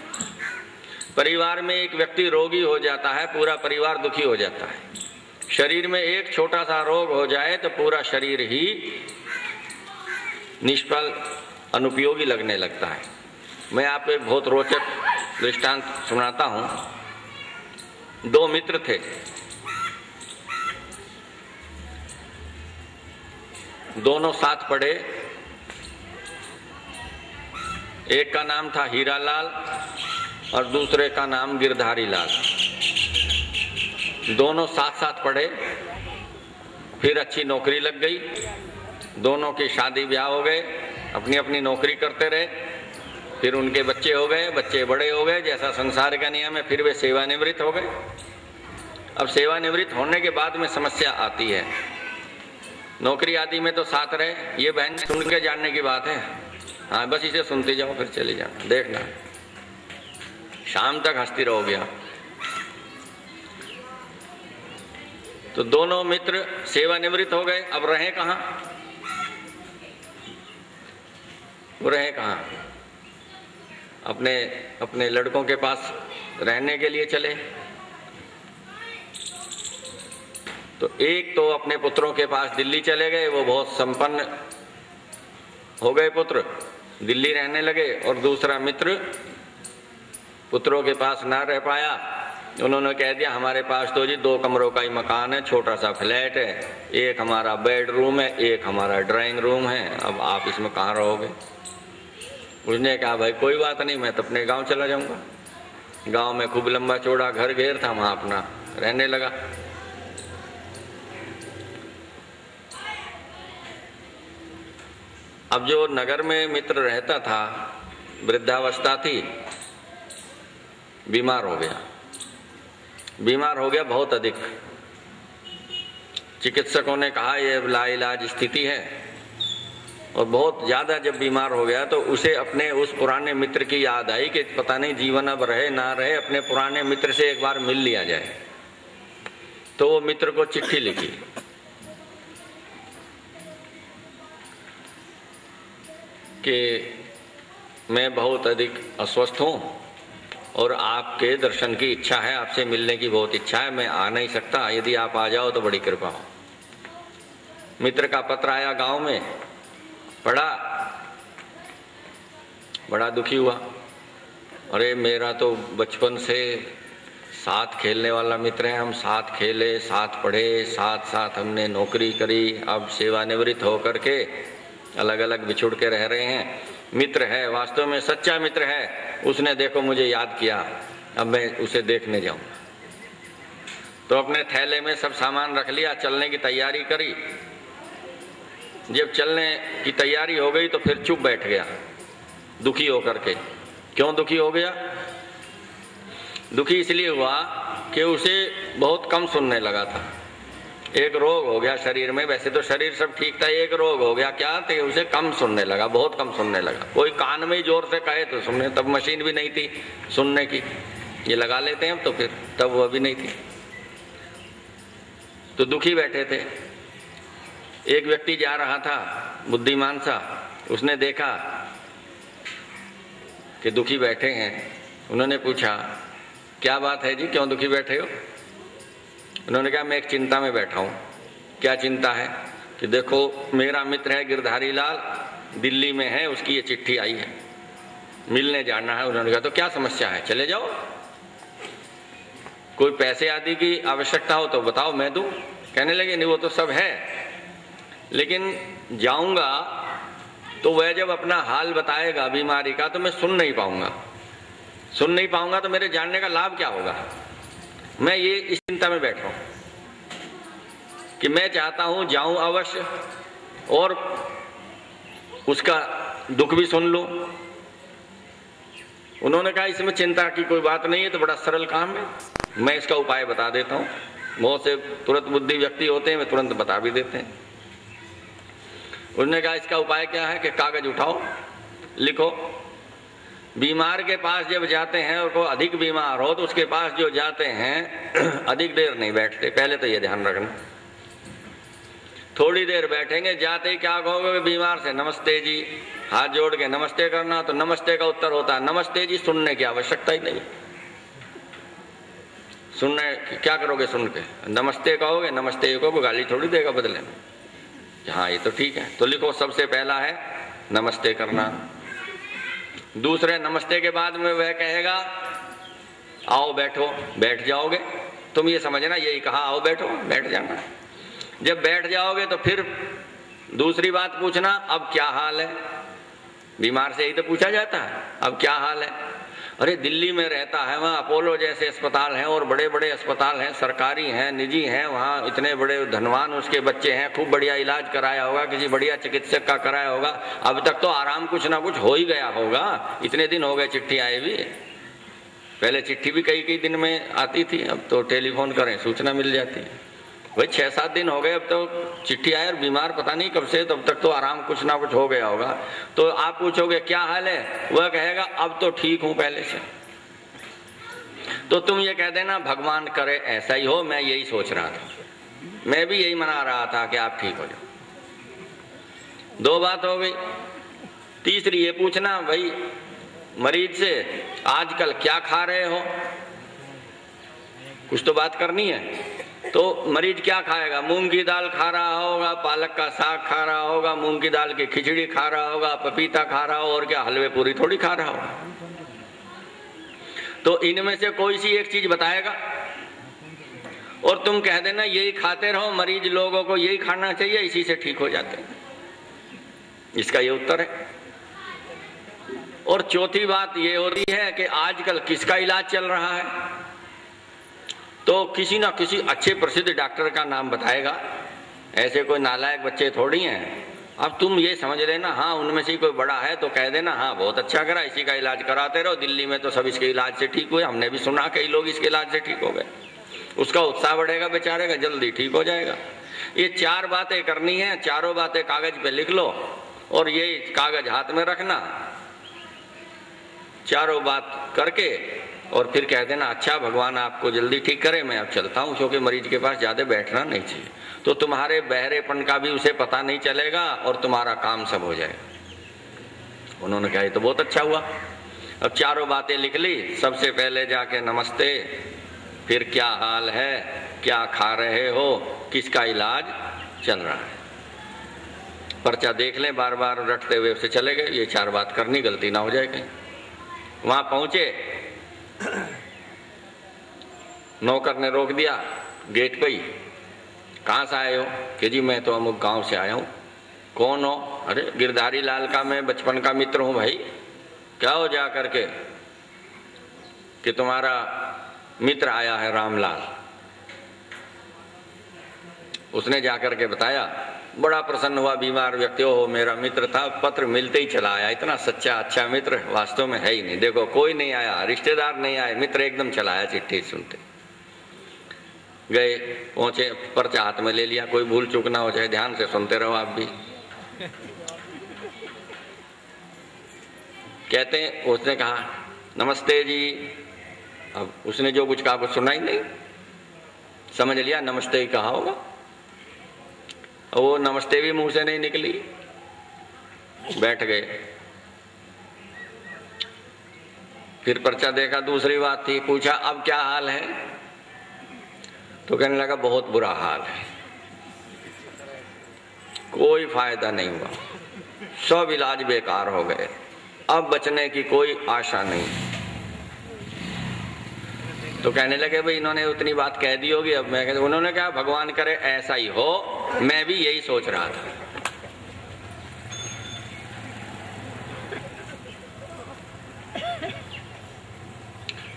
Speaker 1: परिवार में एक व्यक्ति रोगी हो जाता है, पूरा परिवार दुखी हो जाता है। शरीर में एक छोटा सा रोग हो जाए तो पूरा शरीर ही निष्फल, अनुपयोगी लगने लगता है। मैं आपको एक बहुत रोचक दृष्टांत सुनाता हूं। दो मित्र थे, दोनों साथ पढ़े। एक का नाम था हीरालाल और दूसरे का नाम गिरधारी लाल। दोनों साथ साथ पढ़े, फिर अच्छी नौकरी लग गई, दोनों की शादी ब्याह हो गए, अपनी अपनी नौकरी करते रहे। फिर उनके बच्चे हो गए, बच्चे बड़े हो गए, जैसा संसार का नियम है। फिर वे सेवानिवृत्त हो गए। अब सेवानिवृत्त होने के बाद में समस्या आती है। नौकरी आदि में तो साथ रहे, ये बहन सुन के जानने की बात है। हाँ, बस इसे सुनते जाओ, फिर चले जाना, देखना शाम तक हंसती रहोगे आप। तो दोनों मित्र सेवानिवृत्त हो गए। अब रहे कहाँ? वो रहे कहाँ? अपने अपने लड़कों के पास रहने के लिए चले। तो एक तो अपने पुत्रों के पास दिल्ली चले गए, वो बहुत संपन्न हो गए पुत्र, दिल्ली रहने लगे। और दूसरा मित्र पुत्रों के पास ना रह पाया, उन्होंने कह दिया हमारे पास तो जी 2 कमरों का ही मकान है, छोटा सा फ्लैट है, एक हमारा बेडरूम है, एक हमारा ड्राइंग रूम है, अब आप इसमें कहाँ रहोगे। उसने कहा भाई कोई बात नहीं, मैं तो अपने गांव चला जाऊंगा। गांव में खूब लंबा चौड़ा घर घेर था, वहां अपना रहने लगा। अब जो नगर में मित्र रहता था, वृद्धावस्था थी, बीमार हो गया बहुत अधिक। चिकित्सकों ने कहा यह लाइलाज स्थिति है, और बहुत ज्यादा जब बीमार हो गया तो उसे अपने उस पुराने मित्र की याद आई कि पता नहीं जीवन अब रहे ना रहे, अपने पुराने मित्र से एक बार मिल लिया जाए। तो वो मित्र को चिट्ठी लिखी कि मैं बहुत अधिक अस्वस्थ हूँ और आपके दर्शन की इच्छा है, आपसे मिलने की बहुत इच्छा है, मैं आ नहीं सकता, यदि आप आ जाओ तो बड़ी कृपा हो। मित्र का पत्र आया, गांव में पढ़ा, बड़ा दुखी हुआ। अरे मेरा तो बचपन से साथ खेलने वाला मित्र है, हम साथ खेले, साथ पढ़े, साथ साथ हमने नौकरी करी, अब सेवानिवृत्त होकर के अलग अलग बिछुड़ के रह रहे हैं। मित्र है, वास्तव में सच्चा मित्र है, उसने देखो मुझे याद किया, अब मैं उसे देखने जाऊंगा। तो अपने थैले में सब सामान रख लिया, चलने की तैयारी करी। जब चलने की तैयारी हो गई तो फिर चुप बैठ गया, दुखी होकर के। क्यों दुखी हो गया? दुखी इसलिए हुआ कि उसे बहुत कम सुनने लगा था। एक रोग हो गया शरीर में, वैसे तो शरीर सब ठीक था, एक रोग हो गया। क्या? तो उसे कम सुनने लगा, बहुत कम सुनने लगा। कोई कान में ही जोर से कहे तो सुनने, तब मशीन भी नहीं थी सुनने की, ये लगा लेते हैं तो फिर, तब वह भी नहीं थी। तो दुखी बैठे थे। एक व्यक्ति जा रहा था, बुद्धिमान सा, उसने देखा कि दुखी बैठे हैं। उन्होंने पूछा क्या बात है जी, क्यों दुखी बैठे हो? उन्होंने कहा मैं एक चिंता में बैठा हूँ। क्या चिंता है? कि देखो मेरा मित्र है गिरधारी लाल, दिल्ली में है, उसकी ये चिट्ठी आई है, मिलने जाना है। उन्होंने कहा तो क्या समस्या है, चले जाओ, कोई पैसे आदि की आवश्यकता हो तो बताओ, मैं दूं। कहने लगे नहीं वो तो सब है, लेकिन जाऊंगा तो वह जब अपना हाल बताएगा बीमारी का तो मैं सुन नहीं पाऊंगा, तो मेरे जानने का लाभ क्या होगा। मैं ये इस चिंता में बैठा हूं कि मैं चाहता हूं जाऊं अवश्य और उसका दुख भी सुन लूं। उन्होंने कहा इसमें चिंता की कोई बात नहीं है, तो बड़ा सरल काम है, मैं इसका उपाय बता देता हूं। बहुत से तुरंत बुद्धि व्यक्ति होते हैं, वे तुरंत बता भी देते हैं। उन्होंने कहा इसका उपाय क्या है कि कागज उठाओ, लिखो। बीमार के पास जब जाते हैं और कोई अधिक बीमार हो तो उसके पास जो जाते हैं अधिक देर नहीं बैठते, पहले तो ये ध्यान रखना। थोड़ी देर बैठेंगे, जाते ही क्या कहोगे बीमार से, नमस्ते जी, हाथ जोड़ के नमस्ते करना, तो नमस्ते का उत्तर होता है नमस्ते जी, सुनने की आवश्यकता ही नहीं। सुनने क्या करोगे, सुन के नमस्ते कहोगे, नमस्ते को गाली थोड़ी देगा बदले में। हाँ ये तो ठीक है, तो लिखो सबसे पहला है नमस्ते करना। दूसरे नमस्ते के बाद में वह कहेगा आओ बैठो, बैठ जाओगे। तुम ये समझना यही कहा, आओ बैठो, बैठ जाना। जब बैठ जाओगे तो फिर दूसरी बात पूछना, अब क्या हाल है। बीमार से यही तो पूछा जाता है, अब क्या हाल है। अरे दिल्ली में रहता है, वहाँ अपोलो जैसे अस्पताल हैं और बड़े बड़े अस्पताल हैं, सरकारी हैं, निजी हैं, वहाँ इतने बड़े धनवान उसके बच्चे हैं, खूब बढ़िया इलाज कराया होगा, किसी बढ़िया चिकित्सक का कराया होगा, अब तक तो आराम कुछ ना कुछ हो ही गया होगा। इतने दिन हो गए चिट्ठी आए भी, पहले चिट्ठी भी कई दिन में आती थी, अब तो टेलीफोन करें सूचना मिल जाती है। भाई 6-7 दिन हो गए, अब तो चिट्ठी आए और बीमार पता नहीं कब से, तब तक तो आराम कुछ ना कुछ हो गया होगा। तो आप पूछोगे क्या हाल है, वह कहेगा अब तो ठीक हूं पहले से। तो तुम ये कह देना भगवान करे ऐसा ही हो, मैं यही सोच रहा था, मैं भी यही मना रहा था कि आप ठीक हो जाओ। 2 बात हो गई। तीसरी ये पूछना भाई मरीज से आजकल क्या खा रहे हो, कुछ तो बात करनी है। तो मरीज क्या खाएगा? मूंग की दाल खा रहा होगा, पालक का साग खा रहा होगा, मूंग की दाल की खिचड़ी खा रहा होगा, पपीता खा रहा होगा, और क्या हलवे पूरी थोड़ी खा रहा होगा। तो इनमें से कोई सी एक चीज बताएगा और तुम कह देना यही खाते रहो, मरीज लोगों को यही खाना चाहिए, इसी से ठीक हो जाते हैं। इसका ये उत्तर है। और चौथी बात ये हो रही है कि आजकल किसका इलाज चल रहा है, तो किसी ना किसी अच्छे प्रसिद्ध डॉक्टर का नाम बताएगा। ऐसे कोई नालायक बच्चे थोड़ी हैं। अब तुम ये समझ लेना, हाँ उनमें से कोई बड़ा है तो कह देना हाँ बहुत अच्छा करा, इसी का इलाज कराते रहो, दिल्ली में तो सब इसके इलाज से ठीक हुए, हमने भी सुना कई लोग इसके इलाज से ठीक हो गए। उसका उत्साह बढ़ेगा बेचारे का, जल्दी ठीक हो जाएगा। ये 4 बातें करनी है, चारों बातें कागज पे लिख लो और ये कागज हाथ में रखना, चारों बात करके और फिर कह देना अच्छा भगवान आपको जल्दी ठीक करे, मैं अब चलता हूँ, क्योंकि मरीज के पास ज्यादा बैठना नहीं चाहिए। तो तुम्हारे बहरेपन का भी उसे पता नहीं चलेगा और तुम्हारा काम सब हो जाएगा। उन्होंने कहा ये तो बहुत अच्छा हुआ। अब चारों बातें लिख ली। सबसे पहले जाके नमस्ते, फिर क्या हाल है, क्या खा रहे हो, किसका इलाज चल रहा है। पर्चा देख लें, बार बार रटते हुए उसे चले गए। ये 4 बात करनी, गलती ना हो जाए कहीं। वहां पहुंचे, नौकर ने रोक दिया गेट पे ही। कहाँ से आए हो? कि जी मैं तो अमुक गांव से आया हूँ। कौन हो? अरे गिरधारी लाल का मैं बचपन का मित्र हूँ भाई। क्या हो जा करके? कि तुम्हारा मित्र आया है रामलाल। उसने जाकर के बताया, बड़ा प्रसन्न हुआ। बीमार व्यक्ति हो, मेरा मित्र था, पत्र मिलते ही चला आया। इतना सच्चा अच्छा मित्र वास्तव में है ही नहीं। देखो कोई नहीं आया, रिश्तेदार नहीं आए, मित्र एकदम चला आया। चिट्ठी सुनते गए, पहुंचे, पर्चा हाथ में ले लिया। कोई भूल चूक ना हो जाए, ध्यान से सुनते रहो आप भी। कहते हैं, उसने कहा नमस्ते जी। अब उसने जो कुछ कहा कुछ सुना ही नहीं, समझ लिया नमस्ते ही कहा होगा। वो नमस्ते भी मुंह से नहीं निकली। बैठ गए। फिर पर्चा देखा, दूसरी बात थी। पूछा अब क्या हाल है? तो कहने लगा बहुत बुरा हाल है, कोई फायदा नहीं हुआ, सब इलाज बेकार हो गए, अब बचने की कोई आशा नहीं। तो कहने लगे भाई इन्होंने उतनी बात कह दी होगी, अब मैं कहता। उन्होंने कहा भगवान करे ऐसा ही हो, मैं भी यही सोच रहा था।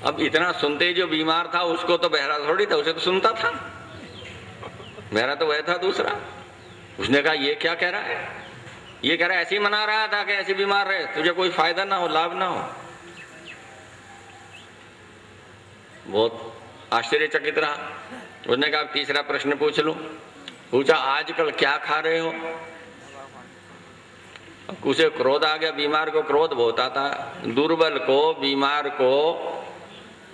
Speaker 1: अब इतना सुनते ही जो बीमार था उसको तो बहरा थोड़ी था, उसे तो सुनता था। बहरा तो वह था दूसरा। उसने कहा ये क्या कह रहा है? ये कह रहा है ऐसे ही मना रहा था कि ऐसे बीमार रहे, तुझे कोई फायदा ना हो, लाभ ना हो। बहुत आश्चर्यचकित रहा। उसने कहा तीसरा प्रश्न पूछ लूं। पूछा आजकल क्या खा रहे हो? उसे क्रोध आ गया। बीमार को क्रोध बहुत आता है। दुर्बल को, बीमार को,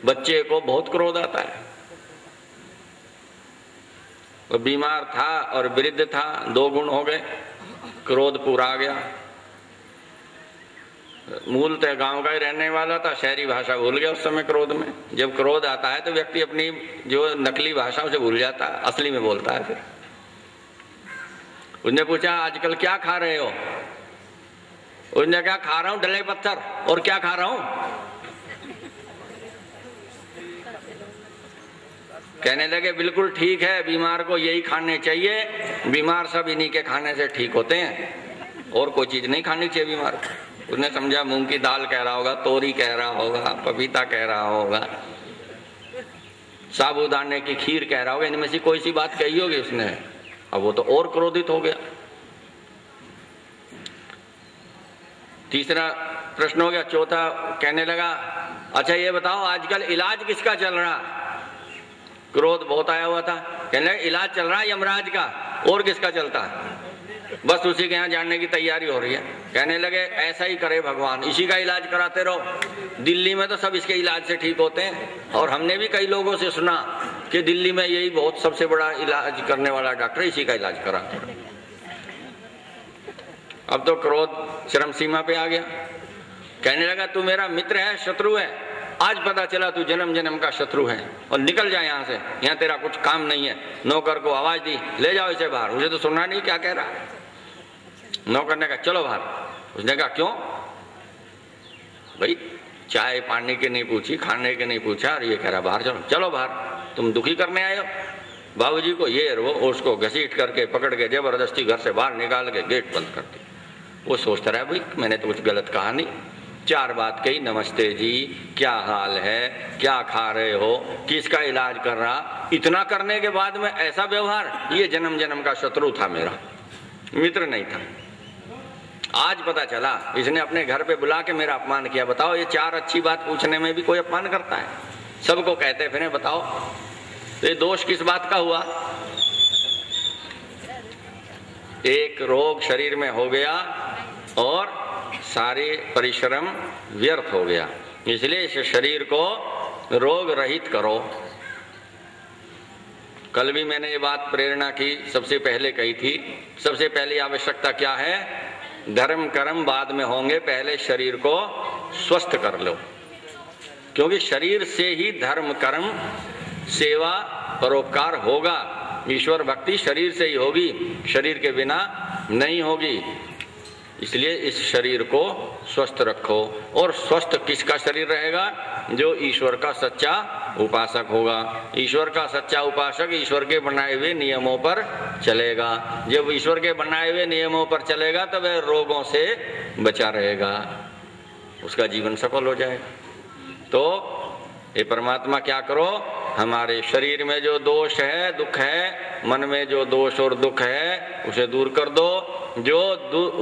Speaker 1: बच्चे को बहुत क्रोध आता है। वो बीमार था और वृद्ध था, 2 गुण हो गए, क्रोध पूरा आ गया। मूलतः गांव का ही रहने वाला था, शहरी भाषा भूल गया उस समय क्रोध में। जब क्रोध आता है तो व्यक्ति अपनी जो नकली भाषा उसे भूल जाता है, असली में बोलता है। फिर उसने पूछा आजकल क्या खा रहे हो? उसने कहा खा रहा हूं डले पत्थर। और क्या खा रहा हूं? कहने लगे बिल्कुल ठीक है, बीमार को यही खाने चाहिए, बीमार सब इन्हीं के खाने से ठीक होते हैं, और कोई चीज नहीं खानी चाहिए बीमार को। उसने समझा मूंग की दाल कह रहा होगा, तोरी कह रहा होगा, पपीता कह रहा होगा, साबूदाने की खीर कह रहा होगा, इनमें से कोई सी बात कही होगी उसने। अब वो तो और क्रोधित हो गया। तीसरा प्रश्न हो गया। चौथा कहने लगा अच्छा ये बताओ आजकल इलाज किसका चल रहा? क्रोध बहुत आया हुआ था। कहने लगा इलाज चल रहा है यमराज का। और किसका चलता है? बस उसी के यहाँ जानने की तैयारी हो रही है। कहने लगे ऐसा ही करे भगवान, इसी का इलाज कराते रहो। दिल्ली में तो सब इसके इलाज से ठीक होते हैं, और हमने भी कई लोगों से सुना कि दिल्ली में यही बहुत सबसे बड़ा इलाज करने वाला डॉक्टर, इसी का इलाज कराते रहो। अब तो क्रोध चरम सीमा पे आ गया। कहने लगा तू मेरा मित्र है शत्रु है? आज पता चला तू जन्म जन्म का शत्रु है और निकल जा यहाँ से, यहाँ तेरा कुछ काम नहीं है। नौकर को आवाज दी, ले जाओ इसे बाहर। मुझे तो सुनना नहीं क्या कह रहा। नौकर ने कहा चलो बाहर। उसने कहा क्यों भाई, चाय पानी के नहीं पूछी, खाने के नहीं पूछा, और ये कह रहा बाहर चलो। चलो बाहर, तुम दुखी करने आए हो बाबूजी को। ये वो उसको घसीट करके पकड़ के जबरदस्ती घर से बाहर निकाल के गेट बंद कर दी। वो सोचता रहा भाई मैंने तो कुछ गलत कहा नहीं, 4 बात कही, नमस्ते जी, क्या हाल है, क्या खा रहे हो, किसका इलाज कर रहा। इतना करने के बाद में ऐसा व्यवहार, ये जन्म जन्म का शत्रु था, मेरा मित्र नहीं था। आज पता चला इसने अपने घर पे बुला के मेरा अपमान किया। बताओ, ये 4 अच्छी बात पूछने में भी कोई अपमान करता है? सबको कहते फिर बताओ तो ये दोष किस बात का हुआ? एक रोग शरीर में हो गया और सारे परिश्रम व्यर्थ हो गया। इसलिए इस शरीर को रोग रहित करो। कल भी मैंने ये बात प्रेरणा की सबसे पहले कही थी। सबसे पहली आवश्यकता क्या है? धर्म कर्म बाद में होंगे, पहले शरीर को स्वस्थ कर लो, क्योंकि शरीर से ही धर्म कर्म सेवा परोपकार होगा। ईश्वर भक्ति शरीर से ही होगी, शरीर के बिना नहीं होगी। इसलिए इस शरीर को स्वस्थ रखो। और स्वस्थ किसका शरीर रहेगा? जो ईश्वर का सच्चा उपासक होगा। ईश्वर का सच्चा उपासक ईश्वर के बनाए हुए नियमों पर चलेगा। जब ईश्वर के बनाए हुए नियमों पर चलेगा तो वह रोगों से बचा रहेगा, उसका जीवन सफल हो जाएगा। तो ये परमात्मा क्या करो, हमारे शरीर में जो दोष है, दुख है, मन में जो दोष और दुख है उसे दूर कर दो। जो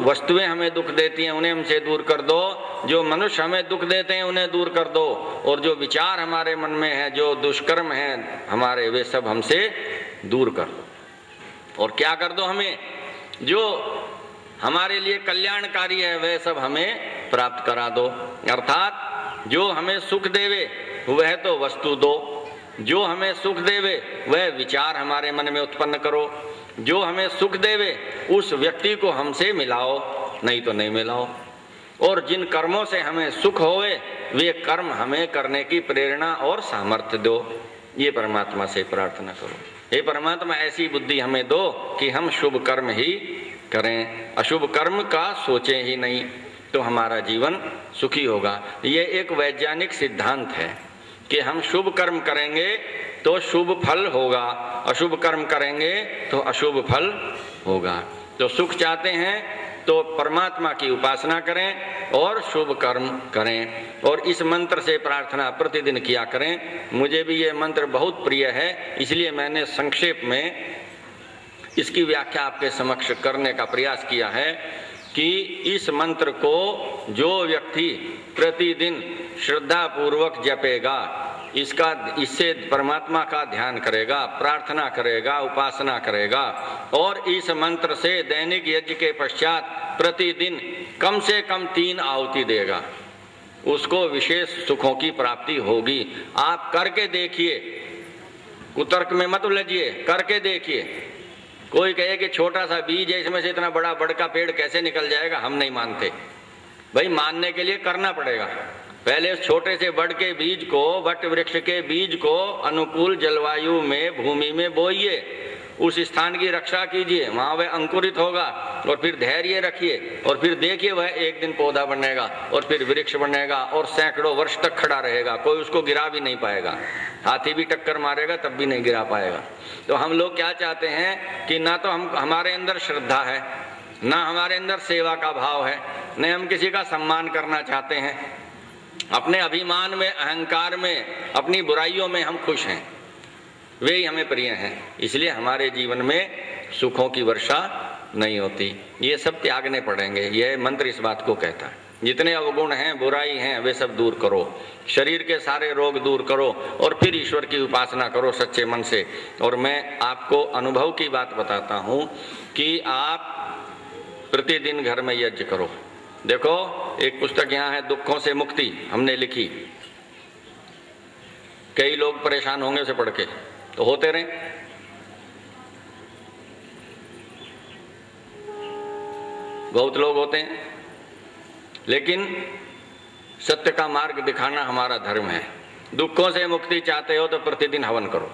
Speaker 1: वस्तुएं हमें दुख देती हैं उन्हें हमसे दूर कर दो। जो मनुष्य हमें दुख देते हैं उन्हें दूर कर दो। और जो विचार हमारे मन में है, जो दुष्कर्म हैं हमारे, वे सब हमसे दूर कर दो। और क्या कर दो, हमें जो हमारे लिए कल्याणकारी है वह सब हमें प्राप्त करा दो। अर्थात जो हमें सुख देवे वह तो वस्तु दो, जो हमें सुख देवे वह विचार हमारे मन में उत्पन्न करो, जो हमें सुख देवे उस व्यक्ति को हमसे मिलाओ, नहीं तो नहीं मिलाओ। और जिन कर्मों से हमें सुख होवे वे कर्म हमें करने की प्रेरणा और सामर्थ्य दो। ये परमात्मा से प्रार्थना करो, हे परमात्मा ऐसी बुद्धि हमें दो कि हम शुभ कर्म ही करें, अशुभ कर्म का सोचें ही नहीं, तो हमारा जीवन सुखी होगा। ये एक वैज्ञानिक सिद्धांत है कि हम शुभ कर्म करेंगे तो शुभ फल होगा, अशुभ कर्म करेंगे तो अशुभ फल होगा। तो सुख चाहते हैं तो परमात्मा की उपासना करें और शुभ कर्म करें। और इस मंत्र से प्रार्थना प्रतिदिन किया करें। मुझे भी ये मंत्र बहुत प्रिय है, इसलिए मैंने संक्षेप में इसकी व्याख्या आपके समक्ष करने का प्रयास किया है कि इस मंत्र को जो व्यक्ति प्रतिदिन श्रद्धा पूर्वक जपेगा, इससे परमात्मा का ध्यान करेगा, प्रार्थना करेगा, उपासना करेगा और इस मंत्र से दैनिक यज्ञ के पश्चात प्रतिदिन कम से कम 3 आहुति देगा, उसको विशेष सुखों की प्राप्ति होगी। आप करके देखिए, कुतर्क में मत उलझिए, करके देखिए। कोई कहे कि छोटा सा बीज है, इसमें से इतना बड़ा बड़ का पेड़ कैसे निकल जाएगा, हम नहीं मानते। भाई मानने के लिए करना पड़ेगा। पहले उस छोटे से बड़ के बीज को, वट वृक्ष के बीज को अनुकूल जलवायु में भूमि में बोइए, उस स्थान की रक्षा कीजिए, वहां वह अंकुरित होगा। और फिर धैर्य रखिए और फिर देखिए वह एक दिन पौधा बनेगा और फिर वृक्ष बनेगा और सैकड़ों वर्ष तक खड़ा रहेगा, कोई उसको गिरा भी नहीं पाएगा। हाथी भी टक्कर मारेगा तब भी नहीं गिरा पाएगा। तो हम लोग क्या चाहते हैं कि ना तो हमारे अंदर श्रद्धा है, ना हमारे अंदर सेवा का भाव है, न हम किसी का सम्मान करना चाहते हैं। अपने अभिमान में, अहंकार में, अपनी बुराइयों में हम खुश हैं, वे ही हमें प्रिय हैं। इसलिए हमारे जीवन में सुखों की वर्षा नहीं होती। ये सब त्यागने पड़ेंगे। यह मंत्र इस बात को कहता है। जितने अवगुण हैं, बुराई हैं, वे सब दूर करो, शरीर के सारे रोग दूर करो और फिर ईश्वर की उपासना करो सच्चे मन से। और मैं आपको अनुभव की बात बताता हूँ कि आप प्रतिदिन घर में यज्ञ करो। देखो, एक पुस्तक यहाँ है, दुखों से मुक्ति, हमने लिखी। कई लोग परेशान होंगे उसे पढ़ के, तो होते रहे। बहुत लोग होते हैं, लेकिन सत्य का मार्ग दिखाना हमारा धर्म है। दुखों से मुक्ति चाहते हो तो प्रतिदिन हवन करो,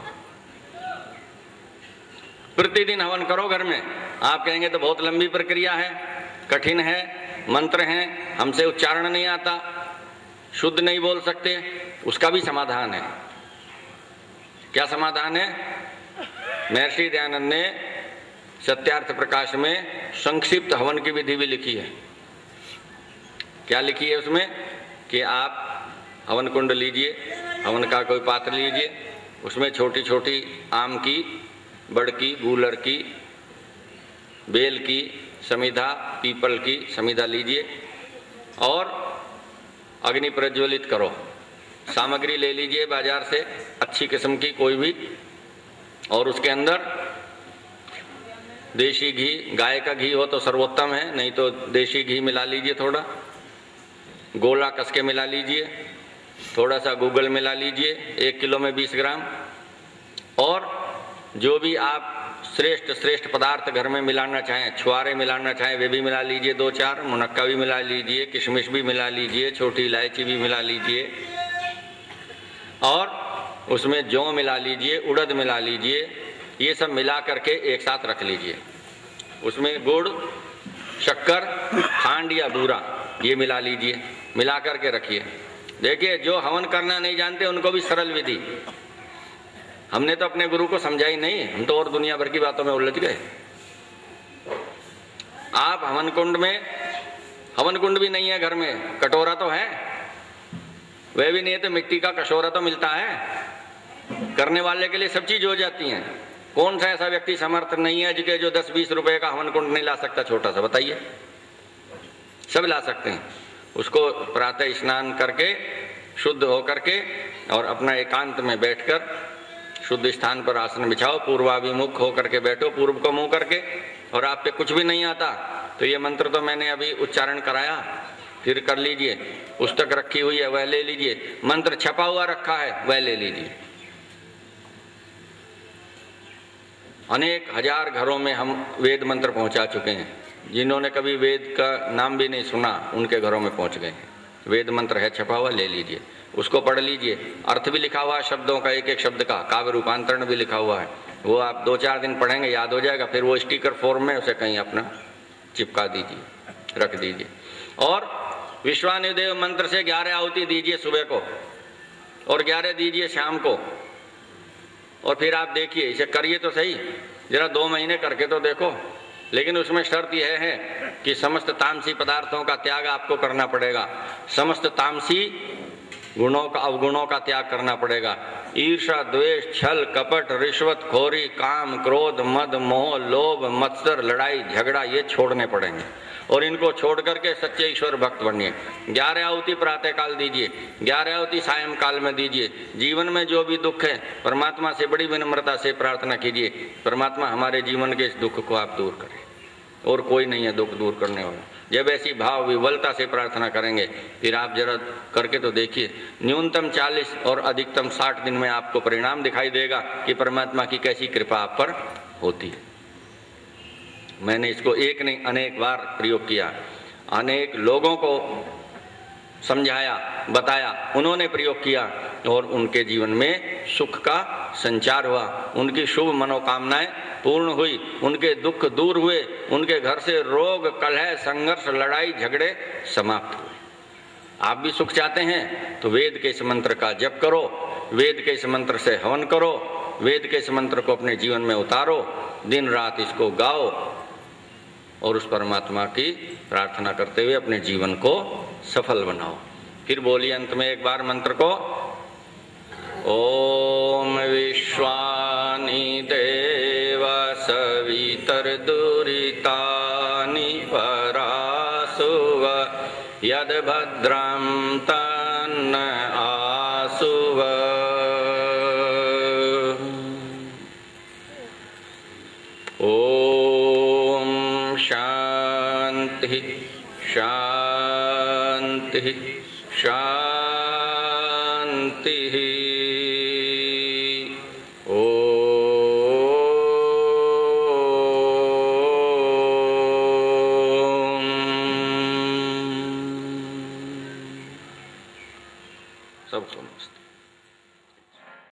Speaker 1: प्रतिदिन हवन करो घर में। आप कहेंगे तो बहुत लंबी प्रक्रिया है, कठिन है, मंत्र हैं, हमसे उच्चारण नहीं आता, शुद्ध नहीं बोल सकते। उसका भी समाधान है। क्या समाधान है? महर्षि दयानंद ने सत्यार्थ प्रकाश में संक्षिप्त हवन की विधि भी लिखी है। क्या लिखी है उसमें? कि आप हवन कुंड लीजिए, हवन का कोई पात्र लीजिए, उसमें छोटी छोटी आम की, बड़ की, गूलर की, बेल की समिधा, पीपल की समिधा लीजिए और अग्नि प्रज्वलित करो। सामग्री ले लीजिए बाजार से अच्छी किस्म की कोई भी, और उसके अंदर देशी घी, गाय का घी हो तो सर्वोत्तम है, नहीं तो देशी घी मिला लीजिए, थोड़ा गोला कस के मिला लीजिए, थोड़ा सा गूगल मिला लीजिए, 1 किलो में 20 ग्राम। और जो भी आप श्रेष्ठ पदार्थ घर में मिलाना चाहें, छुआरे मिलाना चाहें वे भी मिला लीजिए, 2-4 मुनक्का भी मिला लीजिए, किशमिश भी मिला लीजिए, छोटी इलायची भी मिला लीजिए, और उसमें जौ मिला लीजिए, उड़द मिला लीजिए। ये सब मिला करके एक साथ रख लीजिए। उसमें गुड़, शक्कर, खांड या बूरा ये मिला लीजिए, मिला करके रखिए। देखिए, जो हवन करना नहीं जानते उनको भी सरल विधि हमने तो अपने गुरु को समझाई नहीं, हम तो और दुनिया भर की बातों में उलझ गए। आप हवन कुंड में, हवन कुंड भी नहीं है घर में, कटोरा तो है, वह भी नहीं है तो मिट्टी का कटोरा तो मिलता है। करने वाले के लिए सब चीज हो जाती है। कौन सा ऐसा व्यक्ति समर्थ नहीं है जिसके जो 10-20 रुपए का हवन कुंड नहीं ला सकता, छोटा सा, बताइए? सब ला सकते हैं। उसको प्रातः स्नान करके, शुद्ध होकर के, और अपना एकांत में बैठकर शुद्ध स्थान पर आसन बिछाओ, पूर्वाभिमुख होकर के बैठो, पूर्व को मुंह करके। और आप पे कुछ भी नहीं आता तो ये मंत्र तो मैंने अभी उच्चारण कराया, फिर कर लीजिए। पुस्तक रखी हुई है वह ले लीजिए, मंत्र छपा हुआ रखा है वह ले लीजिए। अनेक हजार घरों में हम वेद मंत्र पहुंचा चुके हैं। जिन्होंने कभी वेद का नाम भी नहीं सुना उनके घरों में पहुंच गए हैं। वेद मंत्र है छपा हुआ, ले लीजिए, उसको पढ़ लीजिए। अर्थ भी लिखा हुआ है शब्दों का, एक एक शब्द का काव्य रूपांतरण भी लिखा हुआ है। वो आप 2-4 दिन पढ़ेंगे, याद हो जाएगा। फिर वो स्टिकर फॉर्म में उसे कहीं अपना चिपका दीजिए, रख दीजिए। और विश्वानुदेव मंत्र से 11 आहुति दीजिए सुबह को, और 11 दीजिए शाम को। और फिर आप देखिए, इसे करिए तो सही, जरा 2 महीने करके तो देखो। लेकिन उसमें शर्त यह है कि समस्त तामसी पदार्थों का त्याग आपको करना पड़ेगा, समस्त तामसी गुणों का, अवगुणों का त्याग करना पड़ेगा। ईर्ष्या, द्वेष, छल, कपट, रिश्वत खोरी, काम, क्रोध, मद, मोह, लोभ, मत्सर, लड़ाई झगड़ा, ये छोड़ने पड़ेंगे। और इनको छोड़ करके सच्चे ईश्वर भक्त बनिए। 11 आहुति प्रातः काल दीजिए, 11 आहुति सायं काल में दीजिए। जीवन में जो भी दुख है, परमात्मा से बड़ी विनम्रता से प्रार्थना कीजिए, परमात्मा हमारे जीवन के इस दुख को आप दूर करें। और कोई नहीं है दुख दूर करने वाला। जब ऐसी भाव विवलता से प्रार्थना करेंगे, फिर आप जरा करके तो देखिए, न्यूनतम 40 और अधिकतम 60 दिन में आपको परिणाम दिखाई देगा कि परमात्मा की कैसी कृपा आप पर होती है। मैंने इसको एक नहीं अनेक बार प्रयोग किया, अनेक लोगों को समझाया, बताया, उन्होंने प्रयोग किया और उनके जीवन में सुख का संचार हुआ, उनकी शुभ मनोकामनाएं पूर्ण हुई, उनके दुख दूर हुए, उनके घर से रोग, कलह, संघर्ष, लड़ाई झगड़े समाप्त हुए। आप भी सुख चाहते हैं तो वेद के इस मंत्र का जप करो, वेद के इस मंत्र से हवन करो, वेद के इस मंत्र को अपने जीवन में उतारो, दिन रात इसको गाओ और उस परमात्मा की प्रार्थना करते हुए अपने जीवन को सफल बनाओ। फिर बोलिए अंत में एक बार मंत्र को, ओम विश्वानि देव सवितर दुरितानि परासुव यद भद्रं तन्न आसुव। ओम शांति शांति शांति।